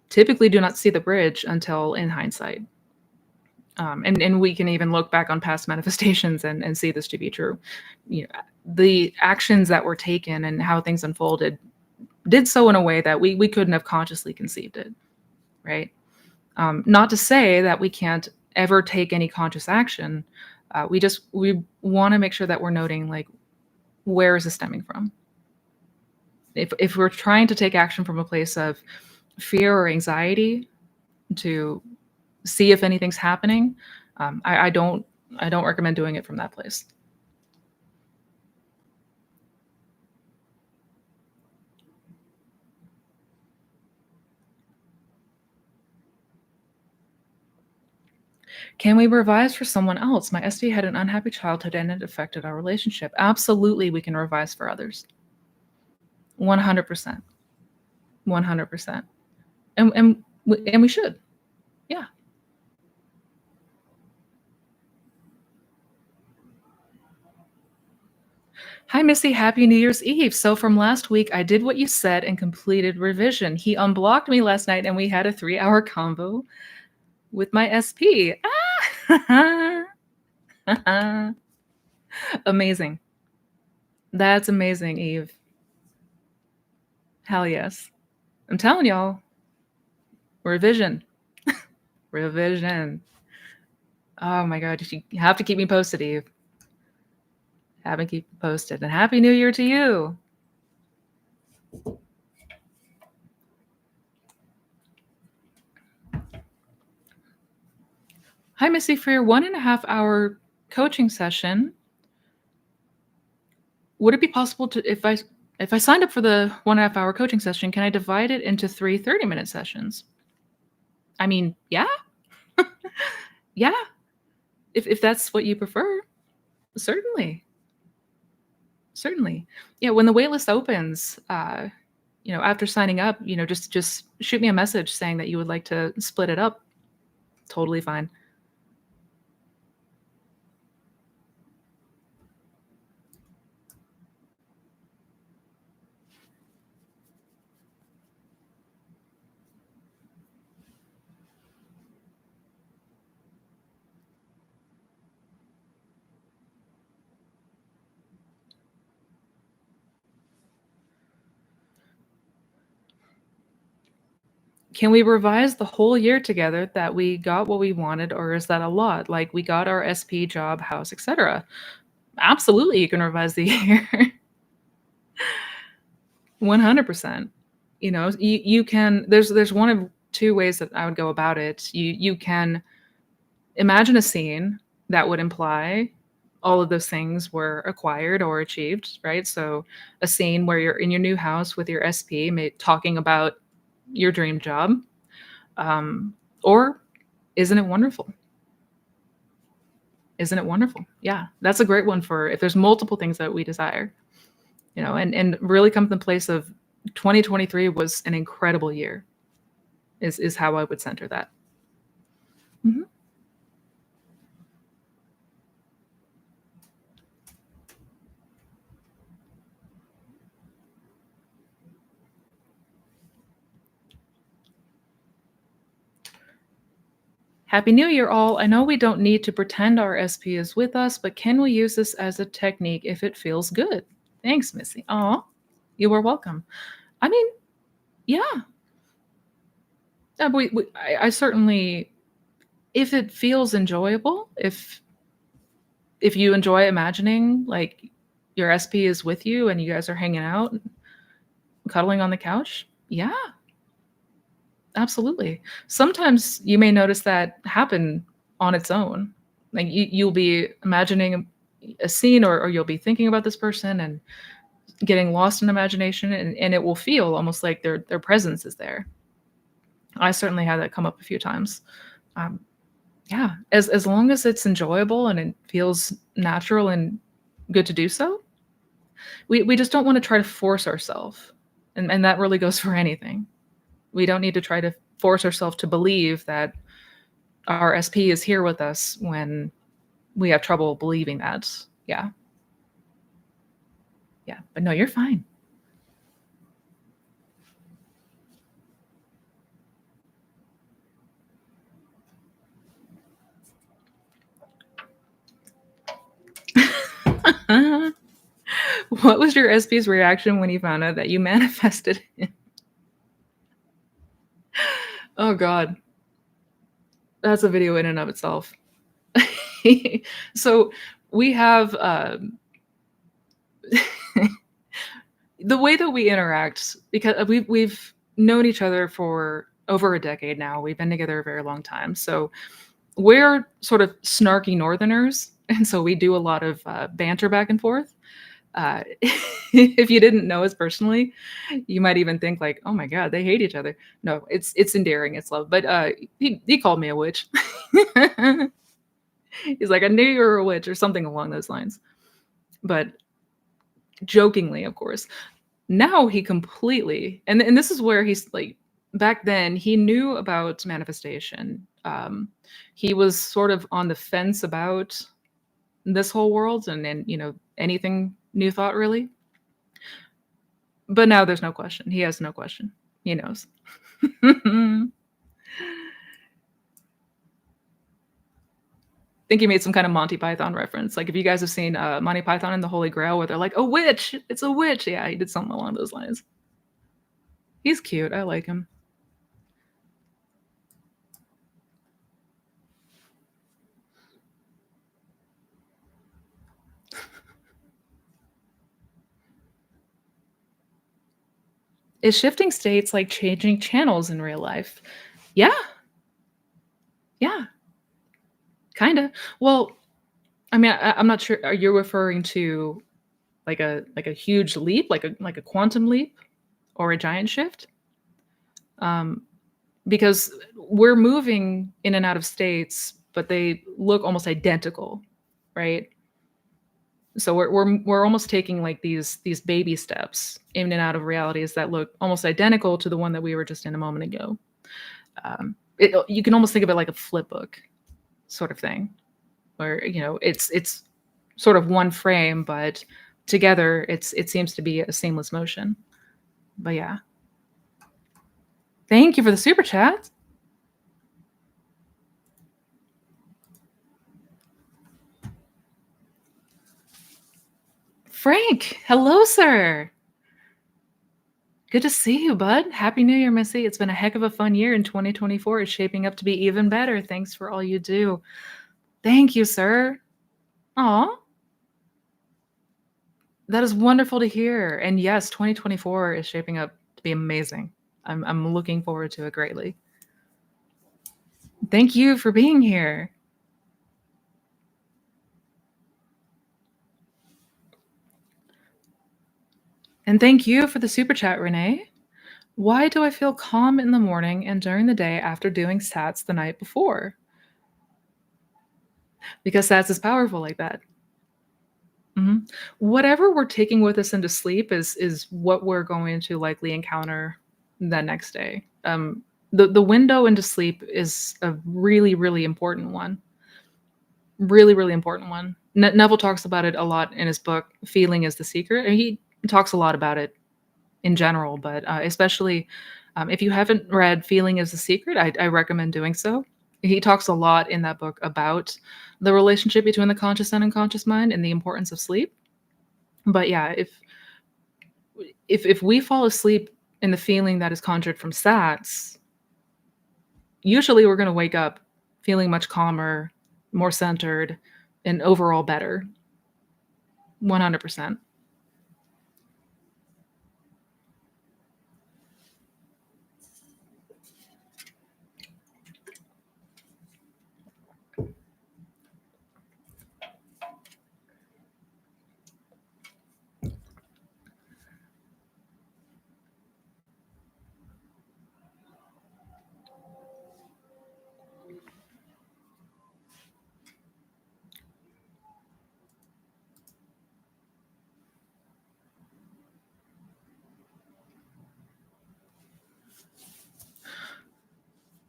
typically do not see the bridge until in hindsight. And we can even look back on past manifestations and see this to be true. You know, the actions that were taken and how things unfolded did so in a way that we couldn't have consciously conceived it, right? Not to say that we can't ever take any conscious action. We want to make sure that we're noting, like, where is this stemming from? If we're trying to take action from a place of fear or anxiety to see if anything's happening, I don't recommend doing it from that place. Can we revise for someone else? My SD had an unhappy childhood and it affected our relationship. Absolutely, we can revise for others. 100%. 100%. And we should. Yeah. Hi, Missy. Happy New Year's Eve. So from last week, I did what you said and completed revision. He unblocked me last night and we had a 3-hour combo with my SP. Ah! Amazing. That's amazing, Eve. Hell yes. I'm telling y'all, revision. Revision. Oh my God. You have to keep me posted, Eve. Have me keep me posted. And Happy New Year to you. Hi, Missy. For your 1.5 hour coaching session, would it be possible to, if I signed up for the 1.5 hour coaching session, can I divide it into 3 30-minute sessions? I mean, yeah, yeah. If that's what you prefer, certainly, certainly. Yeah, when the waitlist opens, after signing up, just shoot me a message saying that you would like to split it up. Totally fine. Can we revise the whole year together that we got what we wanted, or is that a lot? Like we got our SP, job, house, etc. Absolutely, you can revise the year. 100%. You can. There's one of two ways that I would go about it. You can imagine a scene that would imply all of those things were acquired or achieved, right? So a scene where you're in your new house with your SP, talking about your dream job, or isn't it wonderful? Isn't it wonderful? Yeah, that's a great one for if there's multiple things that we desire, and really come to the place of 2023 was an incredible year, is how I would center that. Mhm. Happy New Year, all. I know we don't need to pretend our SP is with us, but can we use this as a technique if it feels good? Thanks, Missy. Aw, you are welcome. I mean, yeah, I certainly, if it feels enjoyable, if you enjoy imagining like your SP is with you and you guys are hanging out, cuddling on the couch, yeah, absolutely. Sometimes you may notice that happen on its own. Like you'll be imagining a scene or you'll be thinking about this person and getting lost in imagination and it will feel almost like their presence is there. I certainly had that come up a few times. Um, yeah, as long as it's enjoyable and it feels natural and good to do so, we just don't want to try to force ourselves. And that really goes for anything. We don't need to try to force ourselves to believe that our SP is here with us when we have trouble believing that. Yeah. Yeah. But no, you're fine. What was your SP's reaction when he found out that you manifested him? Oh God. That's a video in and of itself. So we have the way that we interact because we've known each other for over a decade now. We've been together a very long time. So we're sort of snarky northerners, and so we do a lot of banter back and forth. If you didn't know us personally, you might even think like, "Oh my god, they hate each other." No, it's endearing, it's love. But he called me a witch. He's like, "I knew you were a witch," or something along those lines. But jokingly, of course. Now he completely, and this is where he's like, back then he knew about manifestation. He was sort of on the fence about this whole world and anything new thought really. But now there's no question. He has no question. He knows. Think he made some kind of Monty Python reference. Like if you guys have seen Monty Python and the Holy Grail, where they're like, "A witch! It's a witch!" Yeah, he did something along those lines. He's cute. I like him. Is shifting states like changing channels in real life? Yeah, yeah, kinda. Well, I mean, I'm not sure. Are you referring to like a huge leap, like a quantum leap, or a giant shift? Um, because we're moving in and out of states, but they look almost identical, right? So we're almost taking like these baby steps in and out of realities that look almost identical to the one that we were just in a moment ago. You can almost think of it like a flip book sort of thing, where it's sort of one frame, but together it seems to be a seamless motion. But yeah, thank you for the super chat. Frank, hello, sir. Good to see you, bud. Happy New Year, Missy. It's been a heck of a fun year, and 2024 is shaping up to be even better. Thanks for all you do. Thank you, sir. Aw, that is wonderful to hear. And yes, 2024 is shaping up to be amazing. I'm looking forward to it greatly. Thank you for being here. And thank you for the super chat, Renee. Why do I feel calm in the morning and during the day after doing sats the night before? Because sats is powerful like that. Mhm. Whatever we're taking with us into sleep is what we're going to likely encounter the next day. The window into sleep is a really, really important one. Really, really important one. Neville talks about it a lot in his book, Feeling is the Secret, and he talks a lot about it in general, but, especially, if you haven't read Feeling is the Secret, I recommend doing so. he talks a lot in that book about the relationship between the conscious and unconscious mind and the importance of sleep. But yeah, if we fall asleep in the feeling that is conjured from sats, usually we're going to wake up feeling much calmer, more centered, and overall better. 100%.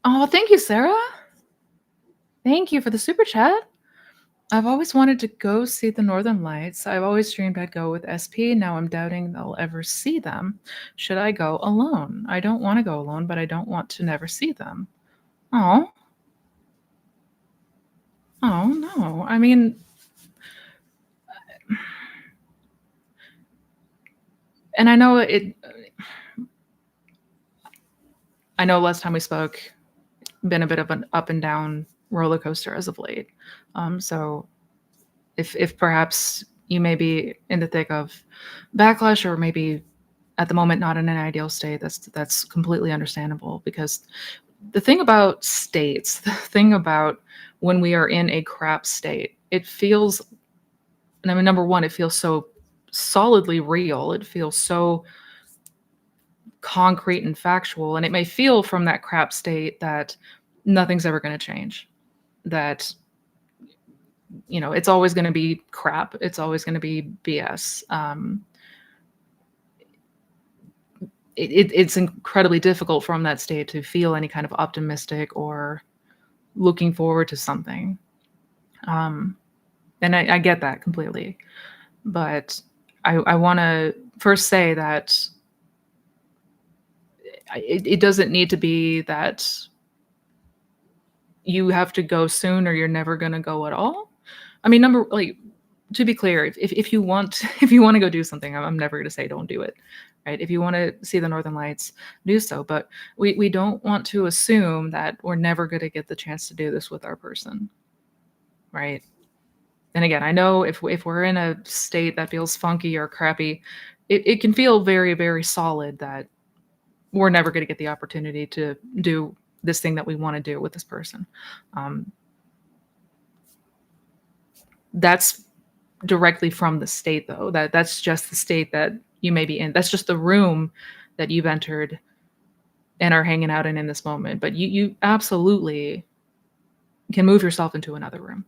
Oh, thank you, Sarah. Thank you for the super chat. I've always wanted to go see the Northern Lights. I've always dreamed I'd go with SP. Now I'm doubting they'll ever see them. Should I go alone? I don't want to go alone, but I don't want to never see them. Oh. Oh, no. I mean, and I know last time we spoke, been a bit of an up and down roller coaster as of late. So if perhaps you may be in the thick of backlash, or maybe at the moment not in an ideal state, that's completely understandable. Because the thing about states, the thing about when we are in a crap state, it feels, and I mean, number one, it feels so solidly real. It feels so concrete and factual, and it may feel from that crap state that nothing's ever going to change, that it's always going to be crap, it's always going to be BS. It's incredibly difficult from that state to feel any kind of optimistic or looking forward to something. And I get that completely, but I want to first say that it doesn't need to be that you have to go soon or you're never going to go at all. I mean, to be clear, if you want if you want to go do something, I'm never going to say don't do it, right? If you want to see the Northern Lights, do so. But we don't want to assume that we're never going to get the chance to do this with our person, right? And again, I know if we're in a state that feels funky or crappy, it can feel very, very solid that we're never going to get the opportunity to do this thing that we want to do with this person. That's directly from the state, though. That's just the state that you may be in. That's just the room that you've entered and are hanging out in this moment. But you absolutely can move yourself into another room,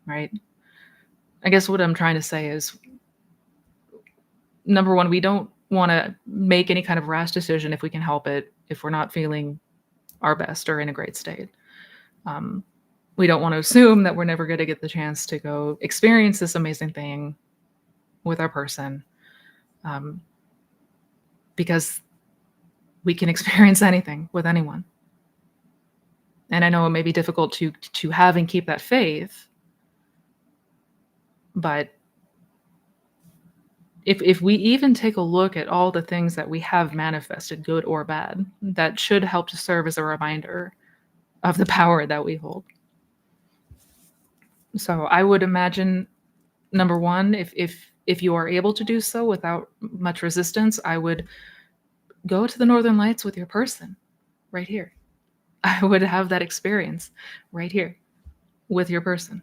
right? I guess what I'm trying to say is, number one, we don't want to make any kind of rash decision if we can help it, if we're not feeling our best or in a great state. We don't want to assume that we're never going to get the chance to go experience this amazing thing with our person, because we can experience anything with anyone. And I know it may be difficult to have and keep that faith, but if we even take a look at all the things that we have manifested, good or bad, that should help to serve as a reminder of the power that we hold. So I would imagine, number one, if you are able to do so without much resistance, I would go to the Northern Lights with your person right here. I would have that experience right here with your person,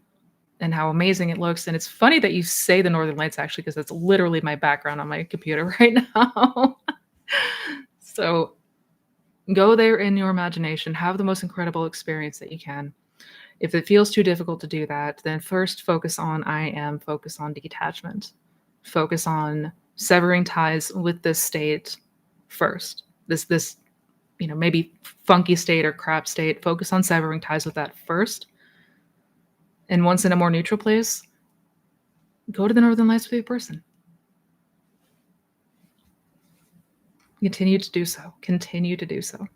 and how amazing it looks. And it's funny that you say the Northern Lights, actually, because that's literally my background on my computer right now. So go there in your imagination, have the most incredible experience that you can. If it feels too difficult to do that, then first focus on focus on detachment, focus on severing ties with this state first. This maybe funky state or crap state, focus on severing ties with that first. And once in a more neutral place, go to the Northern Lights with your person. Continue to do so. Continue to do so.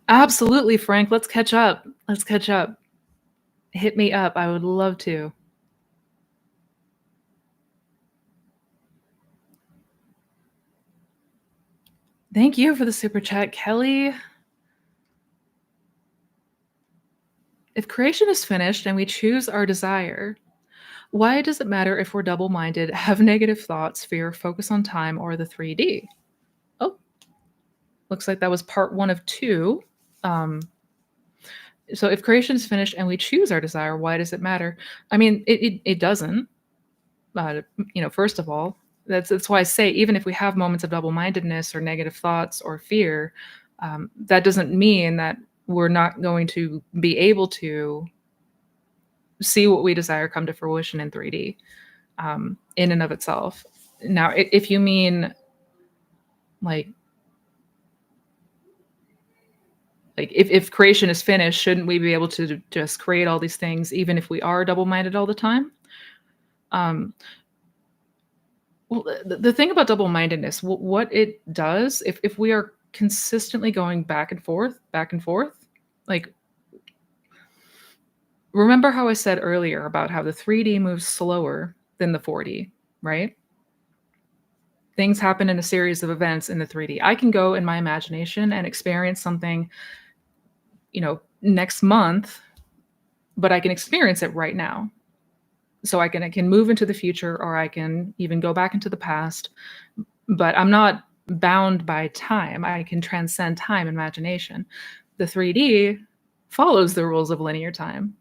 Absolutely, Frank. Let's catch up. Let's catch up. Hit me up. I would love to. Thank you for the super chat, Kelly. If creation is finished and we choose our desire, why does it matter if we're double minded, have negative thoughts, fear, focus on time, or the 3D? Oh, looks like that was part one of two. Um, so if creation is finished and we choose our desire, why does it matter? I mean, it doesn't. First of all, that's why I say even if we have moments of double-mindedness or negative thoughts or fear, that doesn't mean that we're not going to be able to see what we desire come to fruition in 3D, in and of itself. Now, if you mean like if creation is finished, shouldn't we be able to just create all these things even if we are double-minded all the time? Um, Well, the thing about double-mindedness, what it does, if we are consistently going back and forth, like remember how I said earlier about how the 3D moves slower than the 4D, right? Things happen in a series of events in the 3D. I can go in my imagination and experience something, next month, but I can experience it right now. So I can move into the future or I can even go back into the past, but I'm not bound by time. I can transcend time and imagination. The 3D follows the rules of linear time.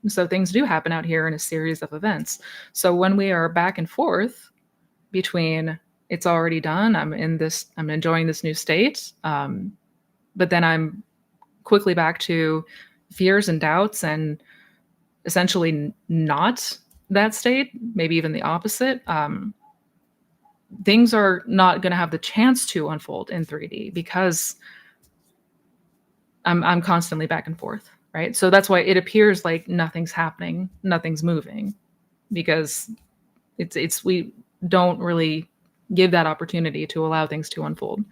So things do happen out here in a series of events. So when we are back and forth between it's already done, I'm enjoying this new state, but then I'm quickly back to fears and doubts and essentially not that state, maybe even the opposite. Things are not going to have the chance to unfold in 3D because I'm constantly back and forth, right? So that's why it appears like nothing's happening, nothing's moving, because it's we don't really give that opportunity to allow things to unfold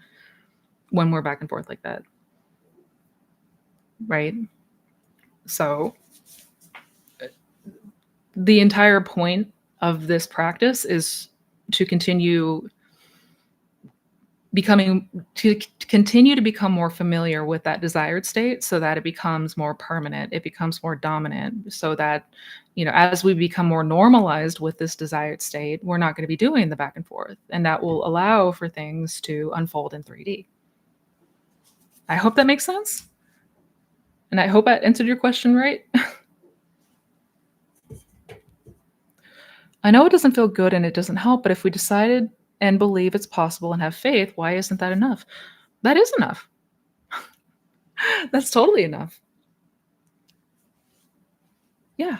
when we're back and forth like that, right? So the entire point of this practice is to continue to become more familiar with that desired state so that it becomes more permanent, it becomes more dominant, so that as we become more normalized with this desired state, we're not going to be doing the back and forth, and that will allow for things to unfold in 3D. I hope that makes sense, and I hope I answered your question right. I know it doesn't feel good and it doesn't help, but if we decided and believe it's possible and have faith, why isn't that enough? That is enough. That's totally enough. Yeah.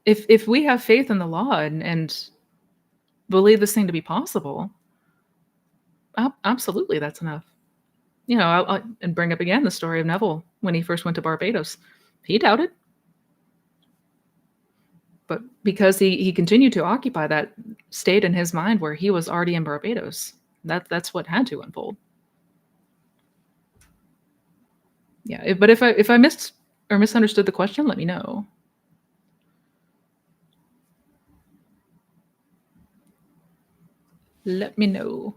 If we have faith in the law and believe this thing to be possible, absolutely, that's enough. And bring up again the story of Neville when he first went to Barbados. He doubted, but because he continued to occupy that state in his mind where he was already in Barbados, that's what had to unfold. Yeah, but if I missed or misunderstood the question, let me know. Let me know.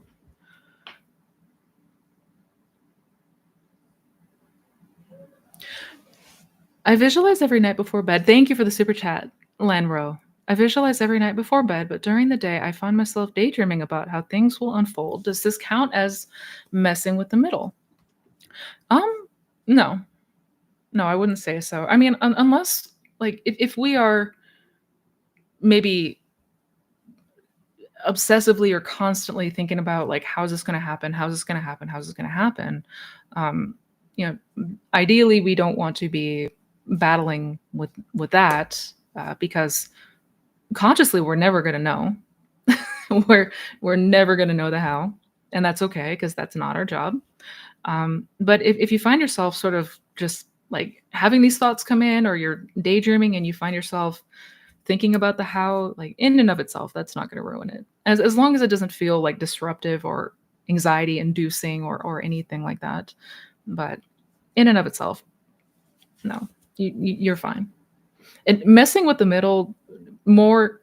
I visualize every night before bed. Thank you for the super chat, Lanro. I visualize every night before bed, but during the day, I find myself daydreaming about how things will unfold. Does this count as messing with the middle? No. No, I wouldn't say so. I mean, unless, like, if we are maybe obsessively or constantly thinking about, like, how's this gonna happen? How's this gonna happen? How's this gonna happen? Um, Ideally, we don't want to be battling with that, because consciously we're never going to know. we're never going to know the how, and that's okay because that's not our job. But if you find yourself sort of just like having these thoughts come in, or you're daydreaming and you find yourself thinking about the how, like in and of itself, that's not going to ruin it, as long as it doesn't feel like disruptive or anxiety inducing or anything like that. But in and of itself, no, you're fine. And messing with the middle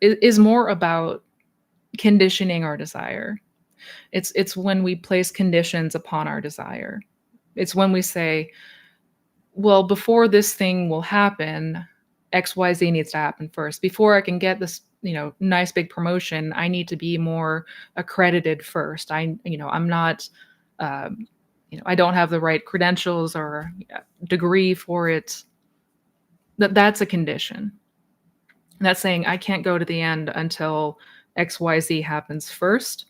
is more about conditioning our desire. It's when we place conditions upon our desire. It's when we say, well, before this thing will happen, XYZ needs to happen first. Before I can get this, nice big promotion, I need to be more accredited first. I'm not, I don't have the right credentials or degree for it. That's a condition. And that's saying I can't go to the end until XYZ happens first.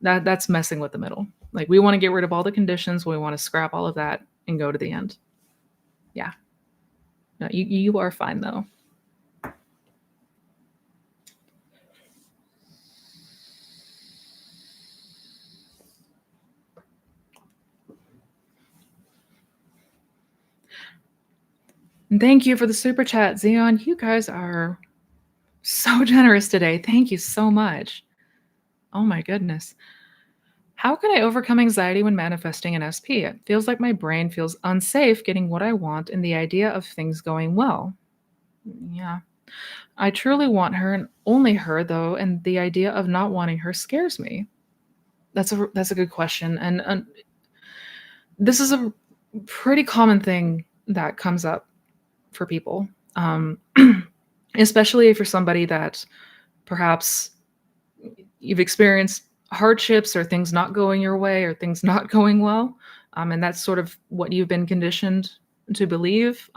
That's messing with the middle. Like we want to get rid of all the conditions, we want to scrap all of that and go to the end. Yeah. No, you are fine though. And thank you for the super chat, Xeon. You guys are so generous today. Thank you so much. Oh my goodness. How can I overcome anxiety when manifesting an SP? It feels like my brain feels unsafe getting what I want and the idea of things going well. Yeah. I truly want her and only her though, and the idea of not wanting her scares me. That's a good question, and this is a pretty common thing that comes up for people, especially if you're somebody that perhaps you've experienced hardships or things not going your way or things not going well, and that's sort of what you've been conditioned to believe.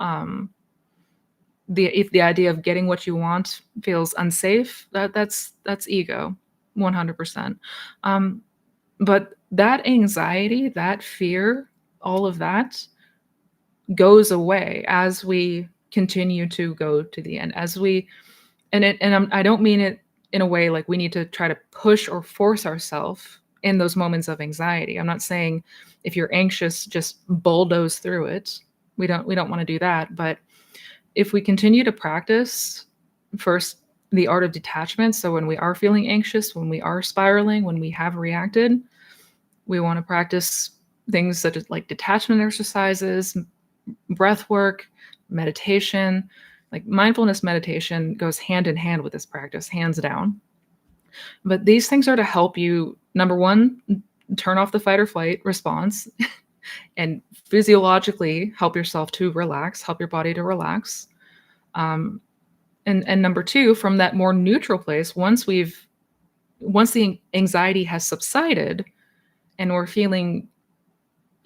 If the idea of getting what you want feels unsafe, that's ego, 100%. But that anxiety, that fear, all of that goes away as we continue to go to the end. I don't mean it in a way like we need to try to push or force ourselves in those moments of anxiety. I'm not saying if you're anxious, just bulldoze through it. We don't want to do that. But if we continue to practice first the art of detachment, so when we are feeling anxious, when we are spiraling, when we have reacted, we want to practice things such as like detachment exercises, breath work, meditation. Like mindfulness meditation goes hand in hand with this practice, hands down. But these things are to help you, number one, turn off the fight or flight response and physiologically help yourself to relax, help your body to relax. Um, and number two, from that more neutral place, once the anxiety has subsided and we're feeling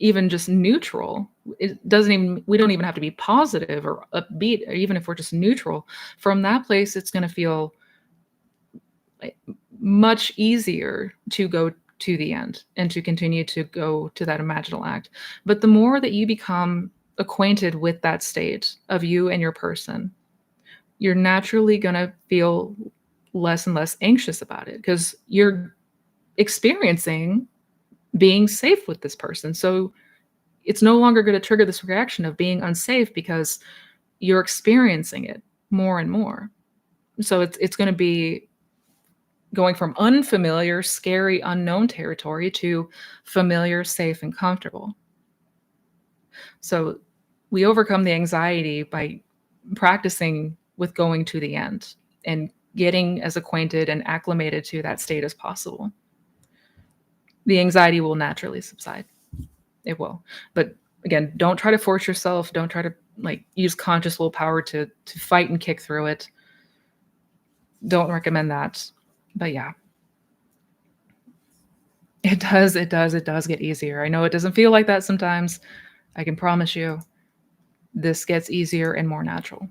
even just neutral, we don't even have to be positive or upbeat, or even if we're just neutral. From that place, it's going to feel much easier to go to the end and to continue to go to that imaginal act. But the more that you become acquainted with that state of you and your person, you're naturally going to feel less and less anxious about it because you're experiencing being safe with this person. So it's no longer going to trigger this reaction of being unsafe because you're experiencing it more and more. So it's going to be going from unfamiliar, scary, unknown territory to familiar, safe, and comfortable. So we overcome the anxiety by practicing with going to the end and getting as acquainted and acclimated to that state as possible. The anxiety will naturally subside. It will. But again, don't try to force yourself. Don't try to use conscious willpower to fight and kick through it. Don't recommend that. But yeah. It does get easier. I know it doesn't feel like that sometimes. I can promise you this gets easier and more natural.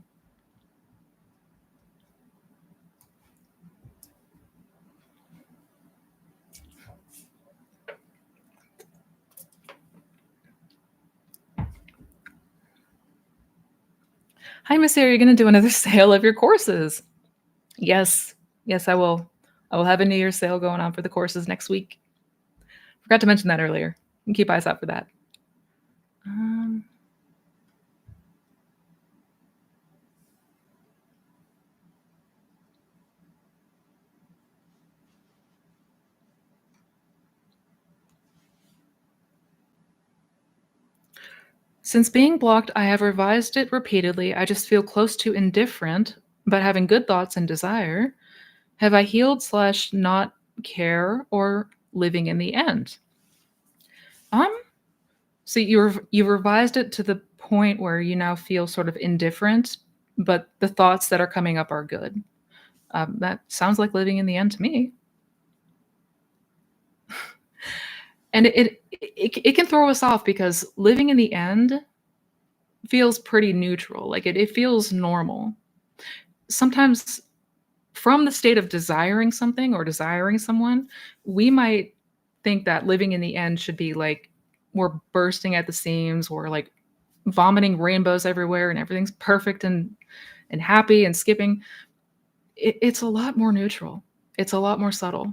Hi, Miss Sarah, you're going to do another sale of your courses. Yes, I will. I will have a New Year's sale going on for the courses next week. Forgot to mention that earlier. You can keep eyes out for that. Since being blocked, I have revised it repeatedly. I just feel close to indifferent, but having good thoughts and desire. Have I healed slash not care or living in the end? Um, so you revised it to the point where you now feel sort of indifferent, but the thoughts that are coming up are good. That sounds like living in the end to me. And it can throw us off because living in the end feels pretty neutral. Like it feels normal. Sometimes from the state of desiring something or desiring someone, we might think that living in the end should be like we're bursting at the seams, we're like vomiting rainbows everywhere and everything's perfect and happy and skipping. It's a lot more neutral. It's a lot more subtle.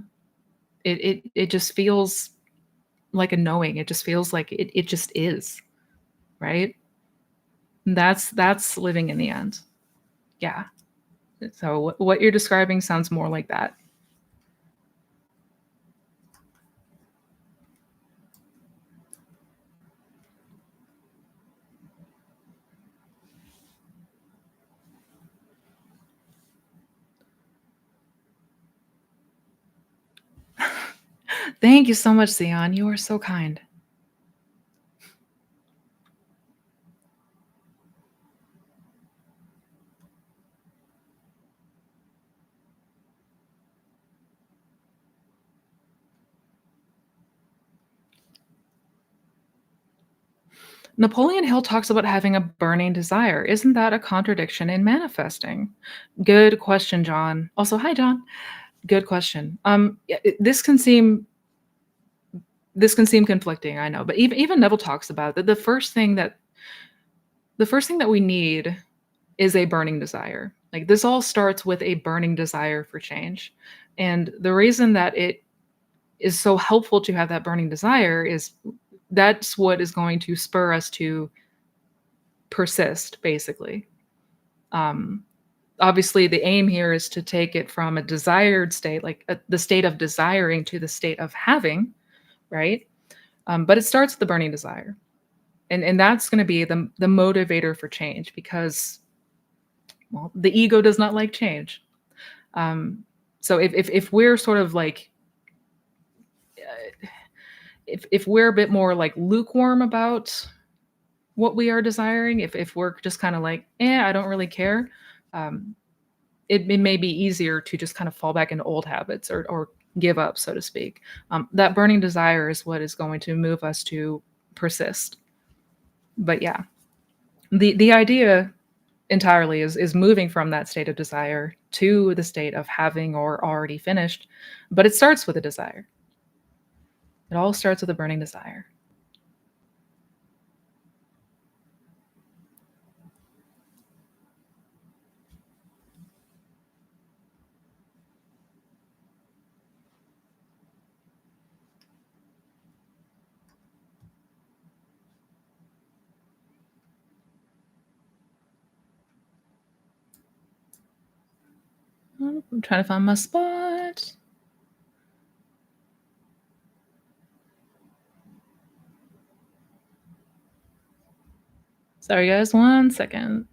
It just feels like a knowing. It just feels like it just is, right? That's living in the end. Yeah. So what you're describing sounds more like that. Thank you so much, Zion. You are so kind. Napoleon Hill talks about having a burning desire. Isn't that a contradiction in manifesting? Good question, John. Also, hi, John. Good question. This can seem conflicting, I know, but even Neville talks about that the first thing that we need is a burning desire. Like this all starts with a burning desire for change. And the reason that it is so helpful to have that burning desire is that's what is going to spur us to persist, basically. Um, Obviously, the aim here is to take it from a desired state, like the state of desiring, to the state of having, right? But it starts with the burning desire, and that's going to be the motivator for change because, well, the ego does not like change. Um, so if we're sort of like if we're a bit more like lukewarm about what we are desiring, if we're just kind of like, I don't really care, um, it may be easier to just kind of fall back into old habits or give up, so to speak. That burning desire is what is going to move us to persist. But yeah, the idea entirely is moving from that state of desire to the state of having or already finished. But it starts with a desire. It all starts with a burning desire. I'm trying to find my spot. Sorry, guys, 1 second.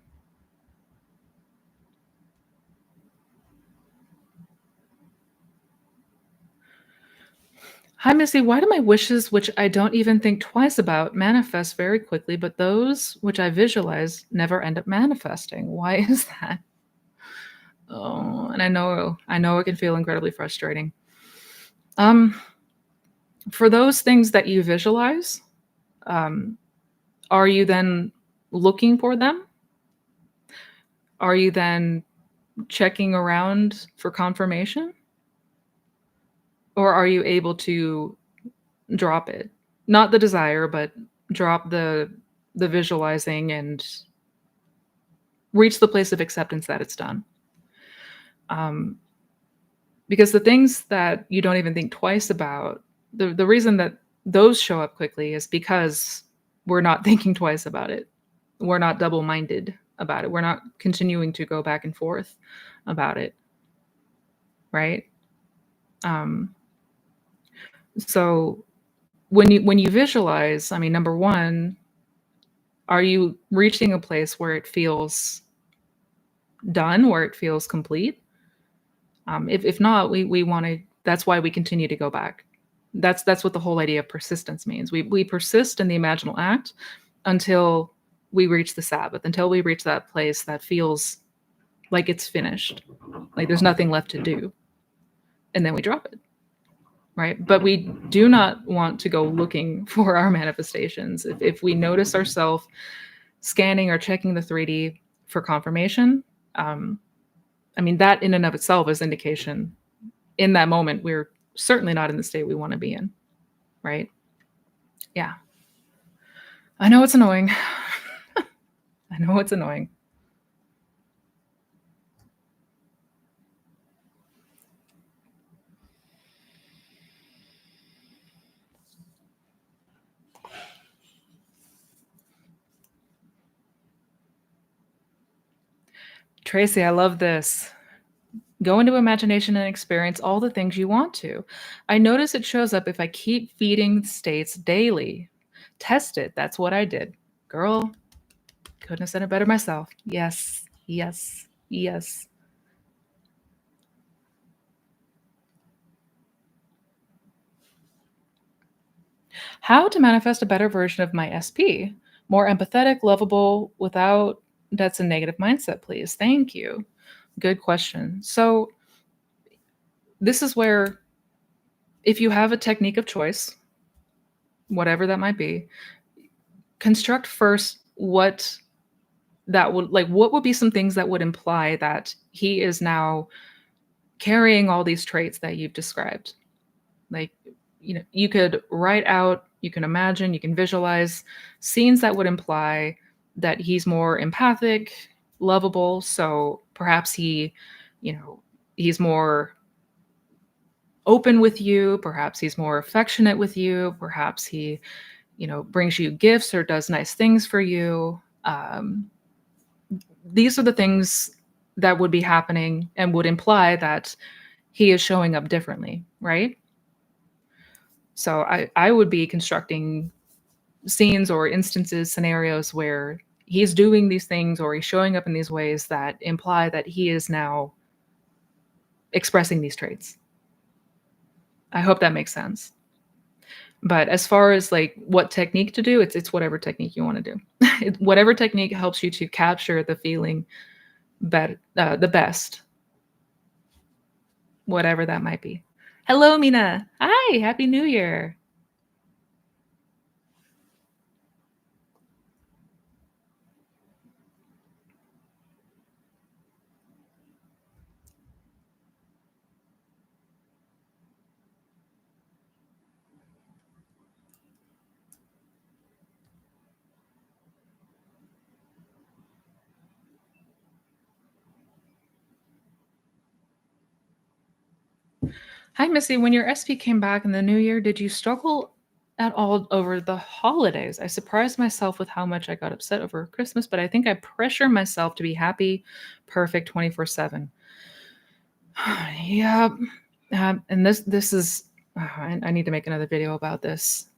Hi, Missy. Why do my wishes, which I don't even think twice about, manifest very quickly, but those which I visualize never end up manifesting? Why is that? Oh, and I know it can feel incredibly frustrating. Um, for those things that you visualize, um, are you then looking for them? Are you then checking around for confirmation? Or are you able to drop it? Not the desire, but drop the visualizing and reach the place of acceptance that it's done. Um, because the things that you don't even think twice about, the reason that those show up quickly is because we're not thinking twice about it. We're not double-minded about it. We're not continuing to go back and forth about it, right? Um, so when you visualize, I mean, number one, Are you reaching a place where it feels done, where it feels complete? If not, we want to. That's why we continue to go back. That's what the whole idea of persistence means. We persist in the imaginal act until we reach the Sabbath, until we reach that place that feels like it's finished, like there's nothing left to do, and then we drop it, right? But we do not want to go looking for our manifestations. If we notice ourselves scanning or checking the 3D for confirmation, um, I mean, that in and of itself is indication in that moment we're certainly not in the state we want to be in, right? Yeah. I know it's annoying. I know it's annoying. Tracy, I love this. Go into imagination and experience all the things you want to. I notice it shows up if I keep feeding states daily. Test it. That's what I did. Girl, couldn't have said it better myself. Yes, yes, yes. How to manifest a better version of my SP? More empathetic, lovable, without that's a negative mindset, please. Thank you. Good question. So, this is where, if you have a technique of choice, whatever that might be, construct first what that would like, what would be some things that would imply that he is now carrying all these traits that you've described. Like, you could write out, you can imagine, you can visualize scenes that would imply that he's more empathic, lovable. So perhaps he's more open with you, perhaps he's more affectionate with you, perhaps he, brings you gifts or does nice things for you. These are the things that would be happening and would imply that he is showing up differently, right? So I would be constructing scenes or instances, scenarios where he's doing these things or he's showing up in these ways that imply that he is now expressing these traits. I hope that makes sense. But as far as like what technique to do, it's whatever technique you want to do. Whatever technique helps you to capture the feeling the best, whatever that might be. Hello, Mina. Hi, Happy New Year. Hi, Missy. When your SP came back in the new year, did you struggle at all over the holidays? I surprised myself with how much I got upset over Christmas, but I think I pressure myself to be happy, perfect 24/7. Yeah. And this is, I need to make another video about this.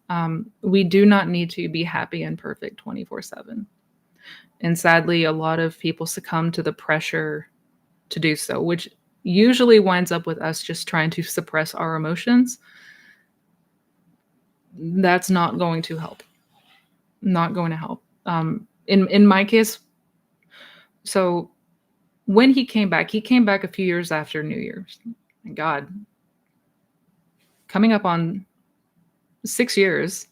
We do not need to be happy and perfect 24/7. And sadly, a lot of people succumb to the pressure to do so, which usually winds up with us just trying to suppress our emotions. That's not going to help. Not going to help. In my case, so when he came back a few years after New Year's. My God, coming up on 6 years,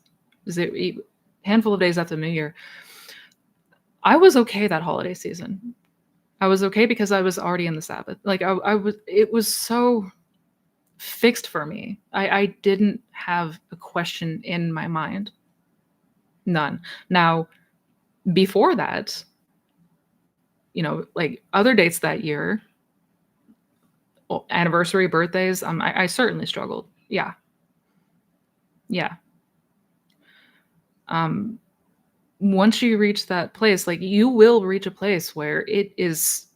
is it a handful of days after New Year? I was okay that holiday season. I was okay because I was already in the Sabbath. Like I was, it was so fixed for me. I didn't have a question in my mind. None. Now, before that, like other dates that year, anniversary, birthdays, I certainly struggled. Yeah. Yeah. Um, Once you reach that place, like you will reach a place where it is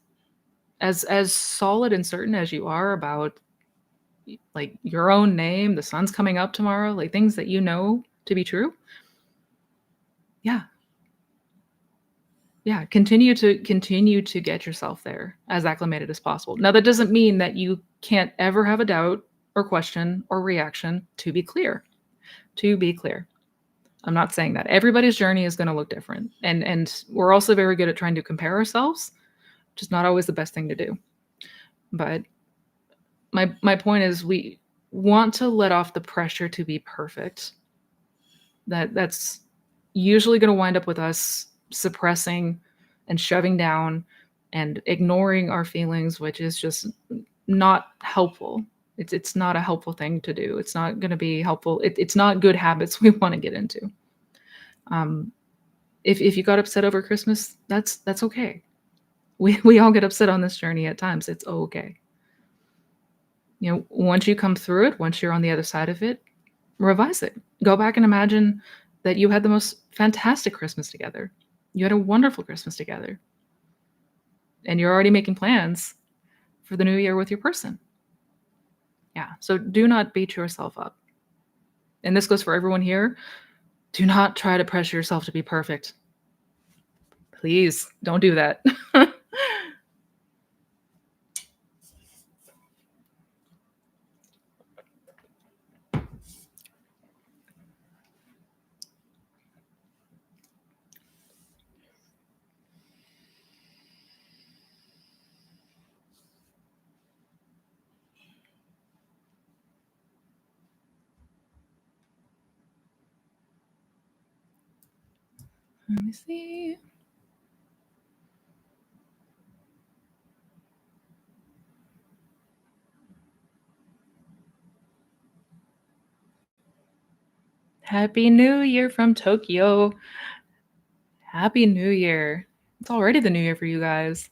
as solid and certain as you are about like your own name, the sun's coming up tomorrow, like things that you know to be true. Yeah. Yeah, continue to get yourself there as acclimated as possible. Now, that doesn't mean that you can't ever have a doubt or question or reaction, to be clear. To be clear. I'm not saying that. Everybody's journey is gonna look different, and we're also very good at trying to compare ourselves, which is not always the best thing to do. But my point is we want to let off the pressure to be perfect. That's usually going to wind up with us suppressing and shoving down and ignoring our feelings, which is just not helpful. It's not a helpful thing to do. It's not going to be helpful. It's not good habits we want to get into. Um, if you got upset over Christmas, that's okay. We all get upset on this journey at times. It's okay. You know, once you come through it, once you're on the other side of it, revise it. Go back and imagine that you had the most fantastic Christmas together. You had a wonderful Christmas together. And you're already making plans for the new year with your person. Yeah. So do not beat yourself up. And this goes for everyone here. Do not try to pressure yourself to be perfect. Please don't do that. Let me see. Happy New Year from Tokyo. Happy New Year. It's already the new year for you guys.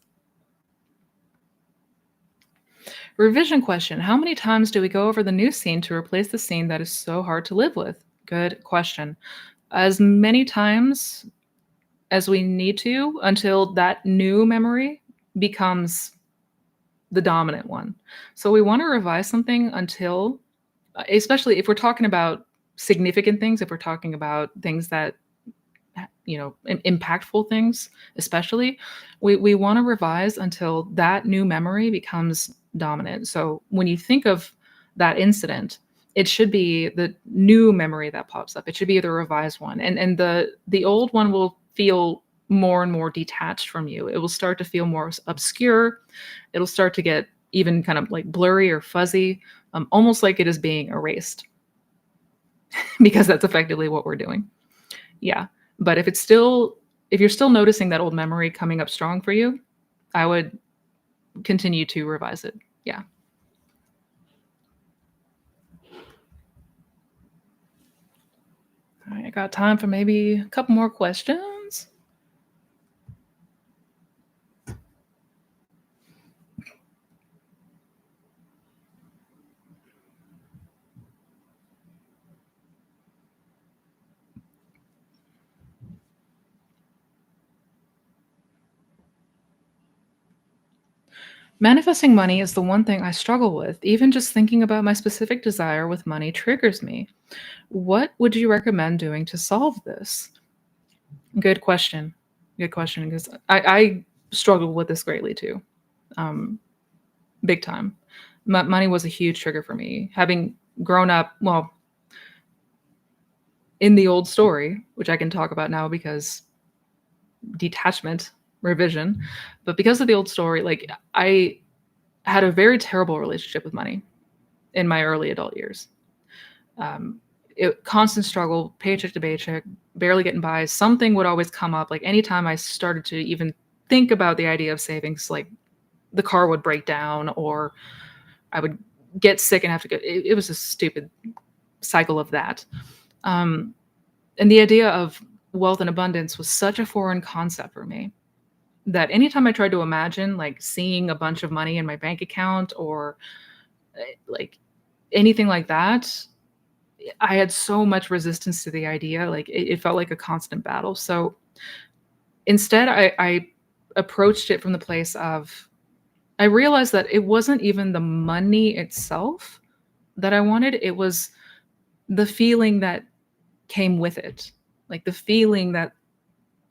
Revision question. How many times do we go over the new scene to replace the scene that is so hard to live with? Good question. As many times as we need to until that new memory becomes the dominant one. So we want to revise something until, especially if we're talking about significant things, if we're talking about things that, impactful things, especially, we want to revise until that new memory becomes dominant. So when you think of that incident, it should be the new memory that pops up. It should be the revised one, and the old one will feel more and more detached from you. It will start to feel more obscure. It'll start to get even kind of like blurry or fuzzy, almost like it is being erased, because that's effectively what we're doing. Yeah. But if you're still noticing that old memory coming up strong for you, I would continue to revise it. Yeah. All right, I got time for maybe a couple more questions. Manifesting money is the one thing I struggle with. Even just thinking about my specific desire with money triggers me. What would you recommend doing to solve this? Good question. Good question. Because I struggle with this greatly too. Um, Big time. Money was a huge trigger for me. Having grown up, well, in the old story, which I can talk about now because detachment, revision, but because of the old story, like I had a very terrible relationship with money in my early adult years. Um, Constant struggle, paycheck to paycheck, barely getting by. Something would always come up. Like anytime I started to even think about the idea of savings, like the car would break down or I would get sick and have to go. It was a stupid cycle of that. Um, and the idea of wealth and abundance was such a foreign concept for me that anytime I tried to imagine like seeing a bunch of money in my bank account or like anything like that, I had so much resistance to the idea. Like it felt like a constant battle. So instead, I approached it from the place of I realized that it wasn't even the money itself that I wanted. It was the feeling that came with it, like the feeling that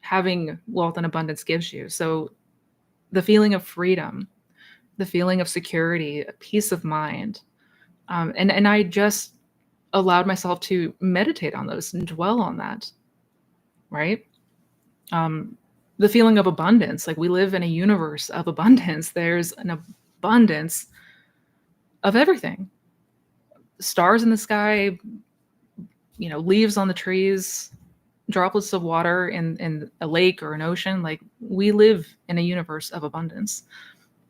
having wealth and abundance gives you. So the feeling of freedom, the feeling of security, peace of mind. And I just allowed myself to meditate on those and dwell on that, right? Um, the feeling of abundance, like we live in a universe of abundance. There's an abundance of everything. Stars in the sky, leaves on the trees, droplets of water in a lake or an ocean. Like we live in a universe of abundance.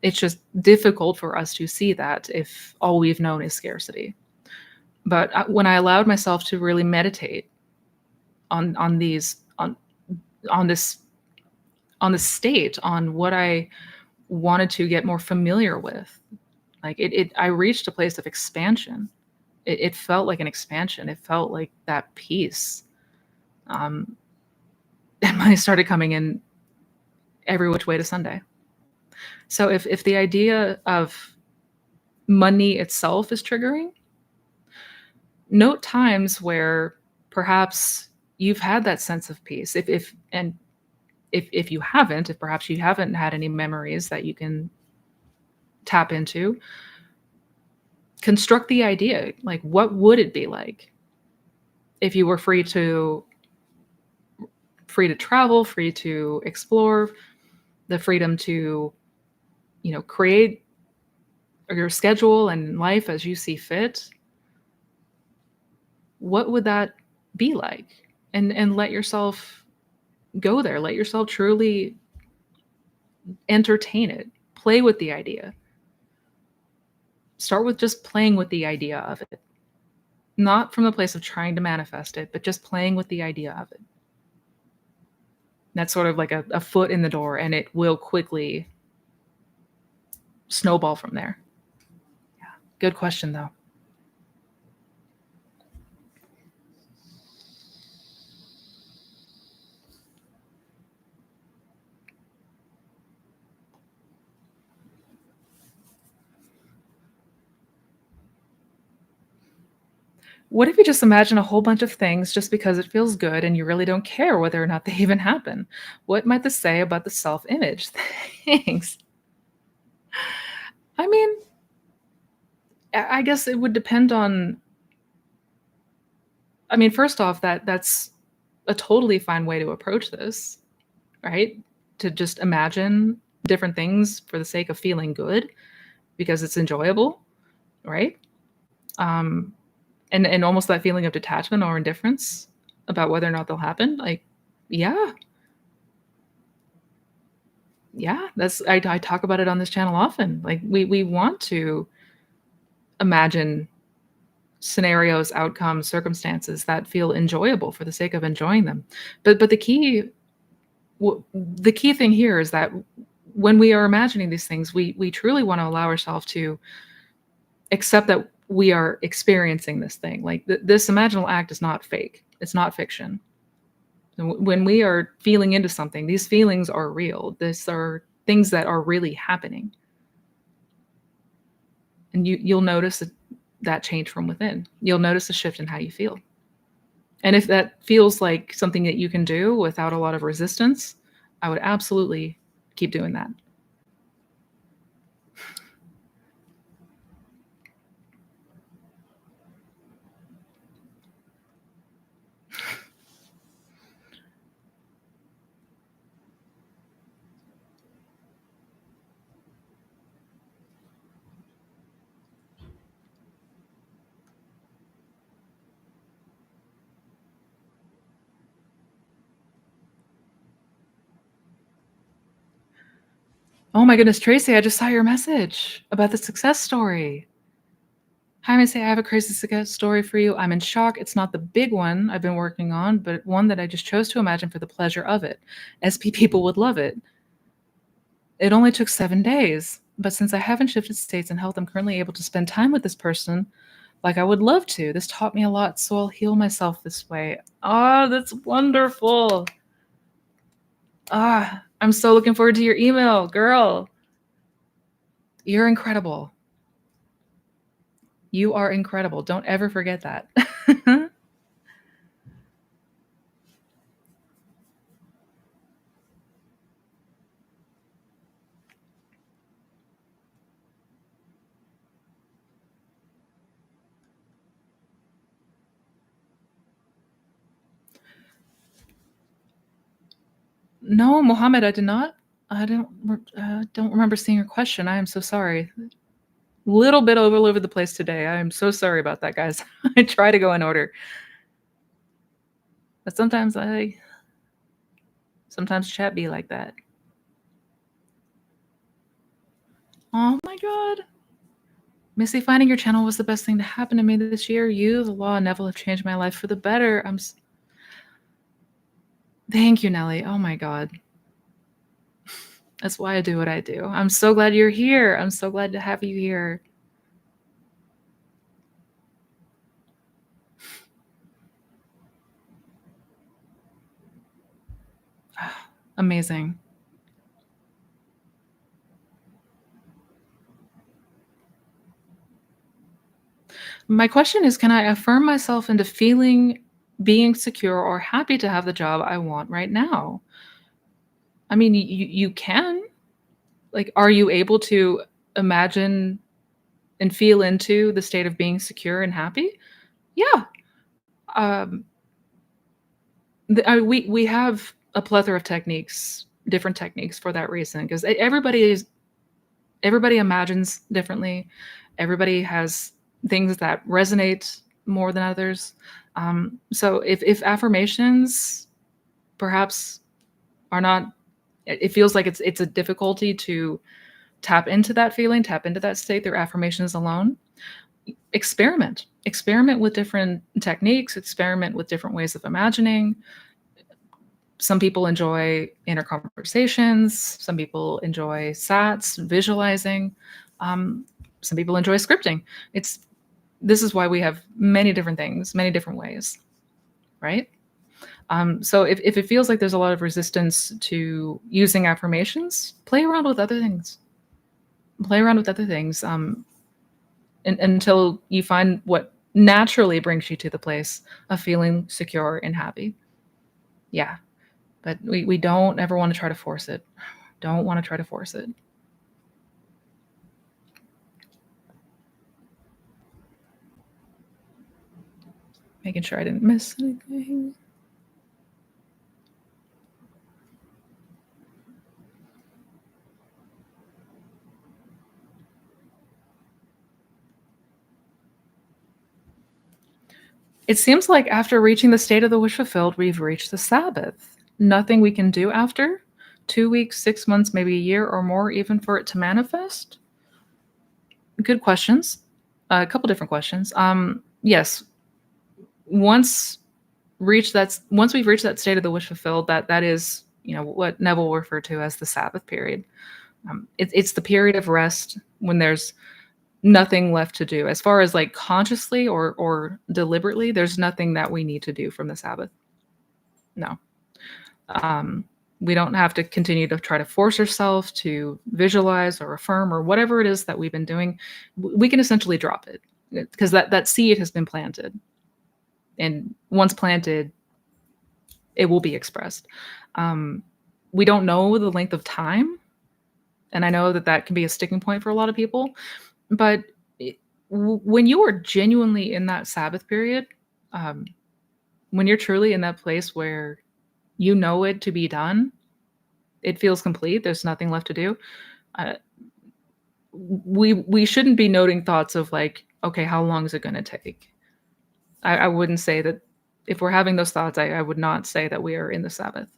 It's just difficult for us to see that if all we've known is scarcity. But when I allowed myself to really meditate on these on this state, on what I wanted to get more familiar with, like I reached a place of expansion. It felt like an expansion. It felt like that peace. And money started coming in every which way to Sunday. So if the idea of money itself is triggering, note times where perhaps you've had that sense of peace. If you haven't, if perhaps you haven't had any memories that you can tap into, construct the idea. Like, what would it be like if you were free to travel, free to explore, the freedom to, create your schedule and life as you see fit? What would that be like? And let yourself go there. Let yourself truly entertain it. Play with the idea. Start with just playing with the idea of it. Not from the place of trying to manifest it, but just playing with the idea of it. That's sort of like a foot in the door, and it will quickly snowball from there. Yeah. Good question, though. What if you just imagine a whole bunch of things just because it feels good and you really don't care whether or not they even happen? What might this say about the self image? Thanks. I mean, I guess it would depend on. I mean, first off, that's a totally fine way to approach this, right? To just imagine different things for the sake of feeling good because it's enjoyable, right? Um, and almost that feeling of detachment or indifference about whether or not they'll happen. Like, yeah, yeah, I talk about it on this channel often. Like we want to imagine scenarios, outcomes, circumstances that feel enjoyable for the sake of enjoying them. But the key thing here is that when we are imagining these things, we truly want to allow ourselves to accept that we are experiencing this thing. Like this imaginal act is not fake. It's not fiction. When we are feeling into something, these feelings are real. These are things that are really happening. And you'll notice that change from within. You'll notice a shift in how you feel. And if that feels like something that you can do without a lot of resistance, I would absolutely keep doing that. Oh my goodness, Tracy, I just saw your message about the success story. Hi, Missy, I have a crazy success story for you. I'm in shock. It's not the big one I've been working on, but one that I just chose to imagine for the pleasure of it. SP people would love it. It only took 7 days, but since I haven't shifted states in health, I'm currently able to spend time with this person like I would love to. This taught me a lot, so I'll heal myself this way. Ah, that's wonderful. Ah, I'm so looking forward to your email, girl. You're incredible. You are incredible. Don't ever forget that. No, Mohammed, I did not. Don't remember seeing your question. I am so sorry. Little bit all over the place today. I am so sorry about that, guys. I try to go in order, but sometimes chat be like that. Oh my god. Missy, finding your channel was the best thing to happen to me this year. You, the law, and Neville have changed my life for the better. Thank you, Nelly. Oh my god. That's why I do what I do. I'm so glad you're here. I'm so glad to have you here. Amazing. My question is, can I affirm myself into feeling being secure or happy to have the job I want right now? I mean, you can. Like, are you able to imagine and feel into the state of being secure and happy? Yeah. Um, we have a plethora of techniques, different techniques for that reason, because everybody imagines differently. Everybody has things that resonate more than others. So if affirmations perhaps are not, it feels like it's a difficulty to tap into that feeling, tap into that state through affirmations alone. Experiment with different techniques, experiment with different ways of imagining. Some people enjoy inner conversations, some people enjoy sats, visualizing, um, some people enjoy scripting. It's This is why we have many different things, many different ways, right? So if it feels like there's a lot of resistance to using affirmations, play around with other things. Play around with other things until you find what naturally brings you to the place of feeling secure and happy. Yeah, but we don't ever want to try to force it. Don't want to try to force it. Making sure I didn't miss anything. It seems like after reaching the state of the wish fulfilled, we've reached the Sabbath. Nothing we can do after? 2 weeks, 6 months, maybe a year or more, even for it to manifest? Good questions. A couple different questions. Yes, once once we've reached that state of the wish fulfilled, that is, what Neville referred to as the Sabbath period. It's the period of rest when there's nothing left to do as far as like consciously or deliberately. There's nothing that we need to do from the Sabbath. No. um, we don't have to continue to try to force ourselves to visualize or affirm or whatever it is that we've been doing. We can essentially drop it because that seed has been planted, and once planted it will be expressed. um, we don't know the length of time, and I know that can be a sticking point for a lot of people, but when you are genuinely in that Sabbath period, um, when you're truly in that place where you know it to be done, it feels complete, there's nothing left to do. uh, we shouldn't be noting thoughts of like, okay, how long is it going to take? I wouldn't say that. If we're having those thoughts, I would not say that we are in the Sabbath.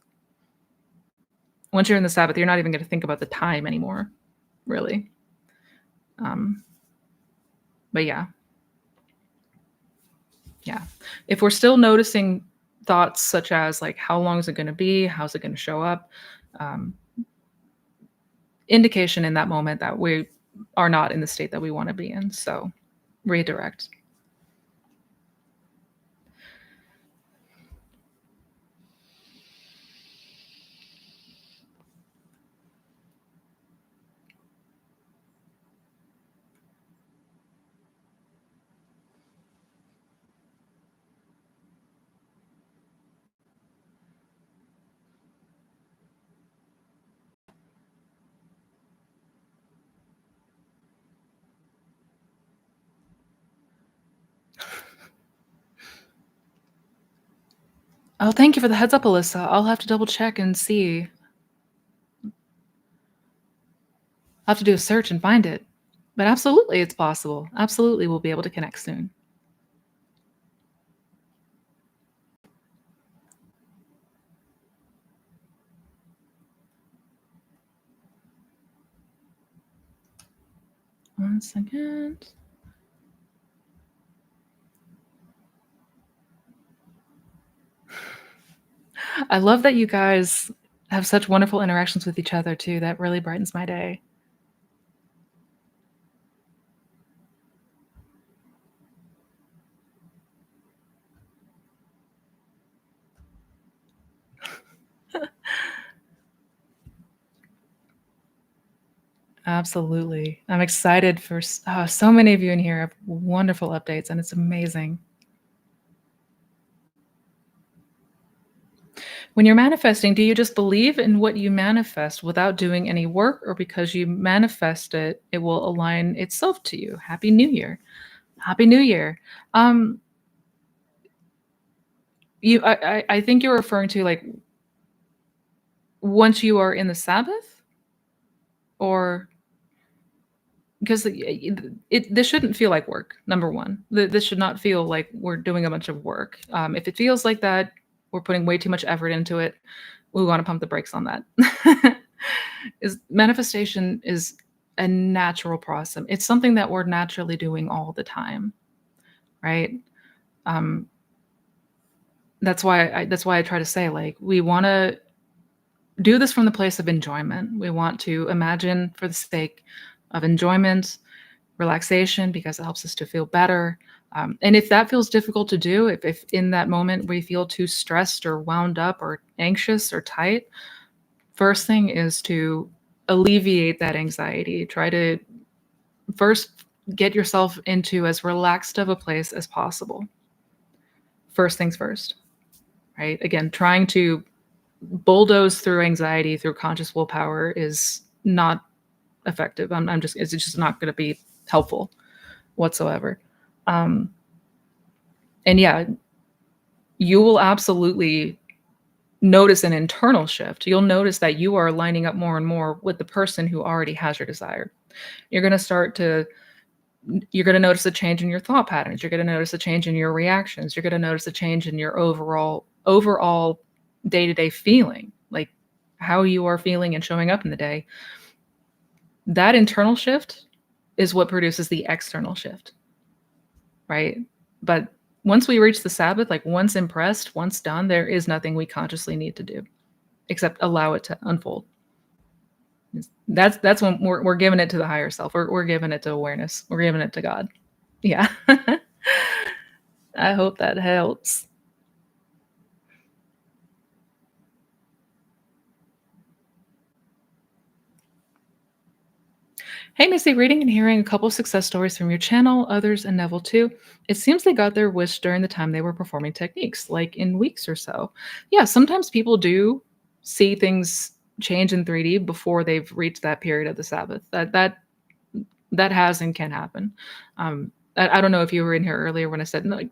Once you're in the Sabbath, you're not even going to think about the time anymore, really. um, but yeah, if we're still noticing thoughts such as like, how long is it going to be, how's it going to show up, um, indication in that moment that we are not in the state that we want to be in. So redirect. Oh, thank you for the heads up, Alyssa. I'll have to double check and see. I'll have to do a search and find it. But absolutely, it's possible. Absolutely, we'll be able to connect soon. One second. I love that you guys have such wonderful interactions with each other too. That really brightens my day. Absolutely. I'm excited for so many of you in here have wonderful updates, and it's amazing. When you're manifesting, do you just believe in what you manifest without doing any work, or because you manifest it, it will align itself to you? Happy New Year. Happy New Year. Um, I think you're referring to like once you are in the Sabbath, or because this shouldn't feel like work. Number one, this should not feel like we're doing a bunch of work. If it feels like that, we're putting way too much effort into it. We want to pump the brakes on that. Is manifestation is a natural process. It's something that we're naturally doing all the time, right? Um, that's why I try to say like we want to do this from the place of enjoyment. We want to imagine for the sake of enjoyment, relaxation, because it helps us to feel better. And if that feels difficult to do, if in that moment we feel too stressed or wound up or anxious or tight, first thing is to alleviate that anxiety. Try to first get yourself into as relaxed of a place as possible. First things first, right? Again, trying to bulldoze through anxiety through conscious willpower is not effective. It's just not going to be helpful whatsoever. Um, and yeah, you will absolutely notice an internal shift. You'll notice that you are lining up more and more with the person who already has your desire. You're going to start to you're going to notice a change in your thought patterns. You're going to notice a change in your reactions. You're going to notice a change in your overall day-to-day feeling, like how you are feeling and showing up in the day. That internal shift is what produces the external shift, right? But once we reach the Sabbath, like once impressed, once done, there is nothing we consciously need to do except allow it to unfold. That's when we're giving it to the higher self. We're giving it to awareness. We're giving it to God. Yeah. I hope that helps. Hey, Missy, reading and hearing a couple success stories from your channel, others and Neville too. It seems they got their wish during the time they were performing techniques, like in weeks or so. Yeah, sometimes people do see things change in 3D before they've reached that period of the Sabbath. That has and can happen. I don't know if you were in here earlier when I said no, like,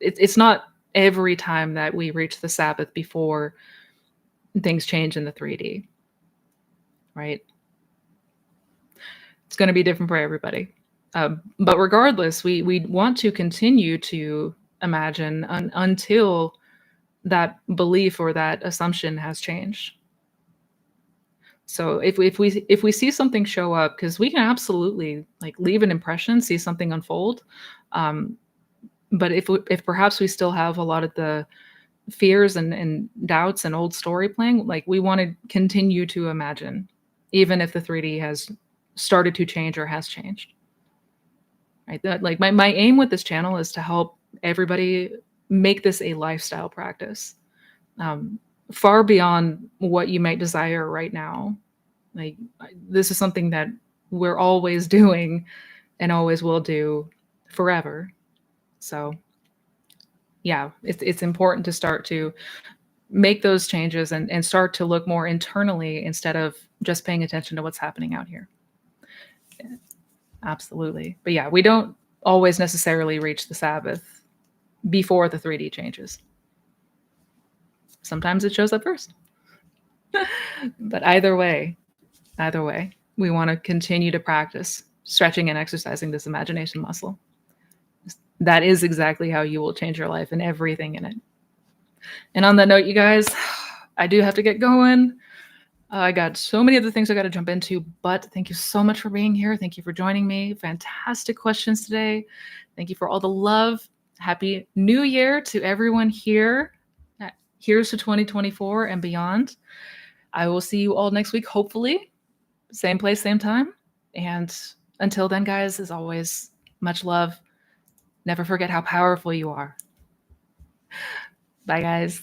it's not every time that we reach the Sabbath before things change in the 3D, right? It's going to be different for everybody. But regardless, we want to continue to imagine until that belief or that assumption has changed. So if we see something show up, because we can absolutely like leave an impression, see something unfold, um, but if perhaps we still have a lot of the fears and doubts and old story playing, like we want to continue to imagine, even if the 3D has started to change or has changed. Right? That like my aim with this channel is to help everybody make this a lifestyle practice. Um, far beyond what you might desire right now. Like this is something that we're always doing and always will do forever. So yeah, it's important to start to make those changes and start to look more internally instead of just paying attention to what's happening out here. Yeah, absolutely. But yeah, we don't always necessarily reach the Sabbath before the 3D changes. Sometimes it shows up first. But either way, we want to continue to practice stretching and exercising this imagination muscle. That is exactly how you will change your life and everything in it. And on that note, you guys, I do have to get going. I got so many other things I got to jump into, but thank you so much for being here. Thank you for joining me. Fantastic questions today. Thank you for all the love. Happy New Year to everyone here. Here's to 2024 and beyond. I will see you all next week, hopefully. Same place, same time. And until then, guys, as always, much love. Never forget how powerful you are. Bye, guys.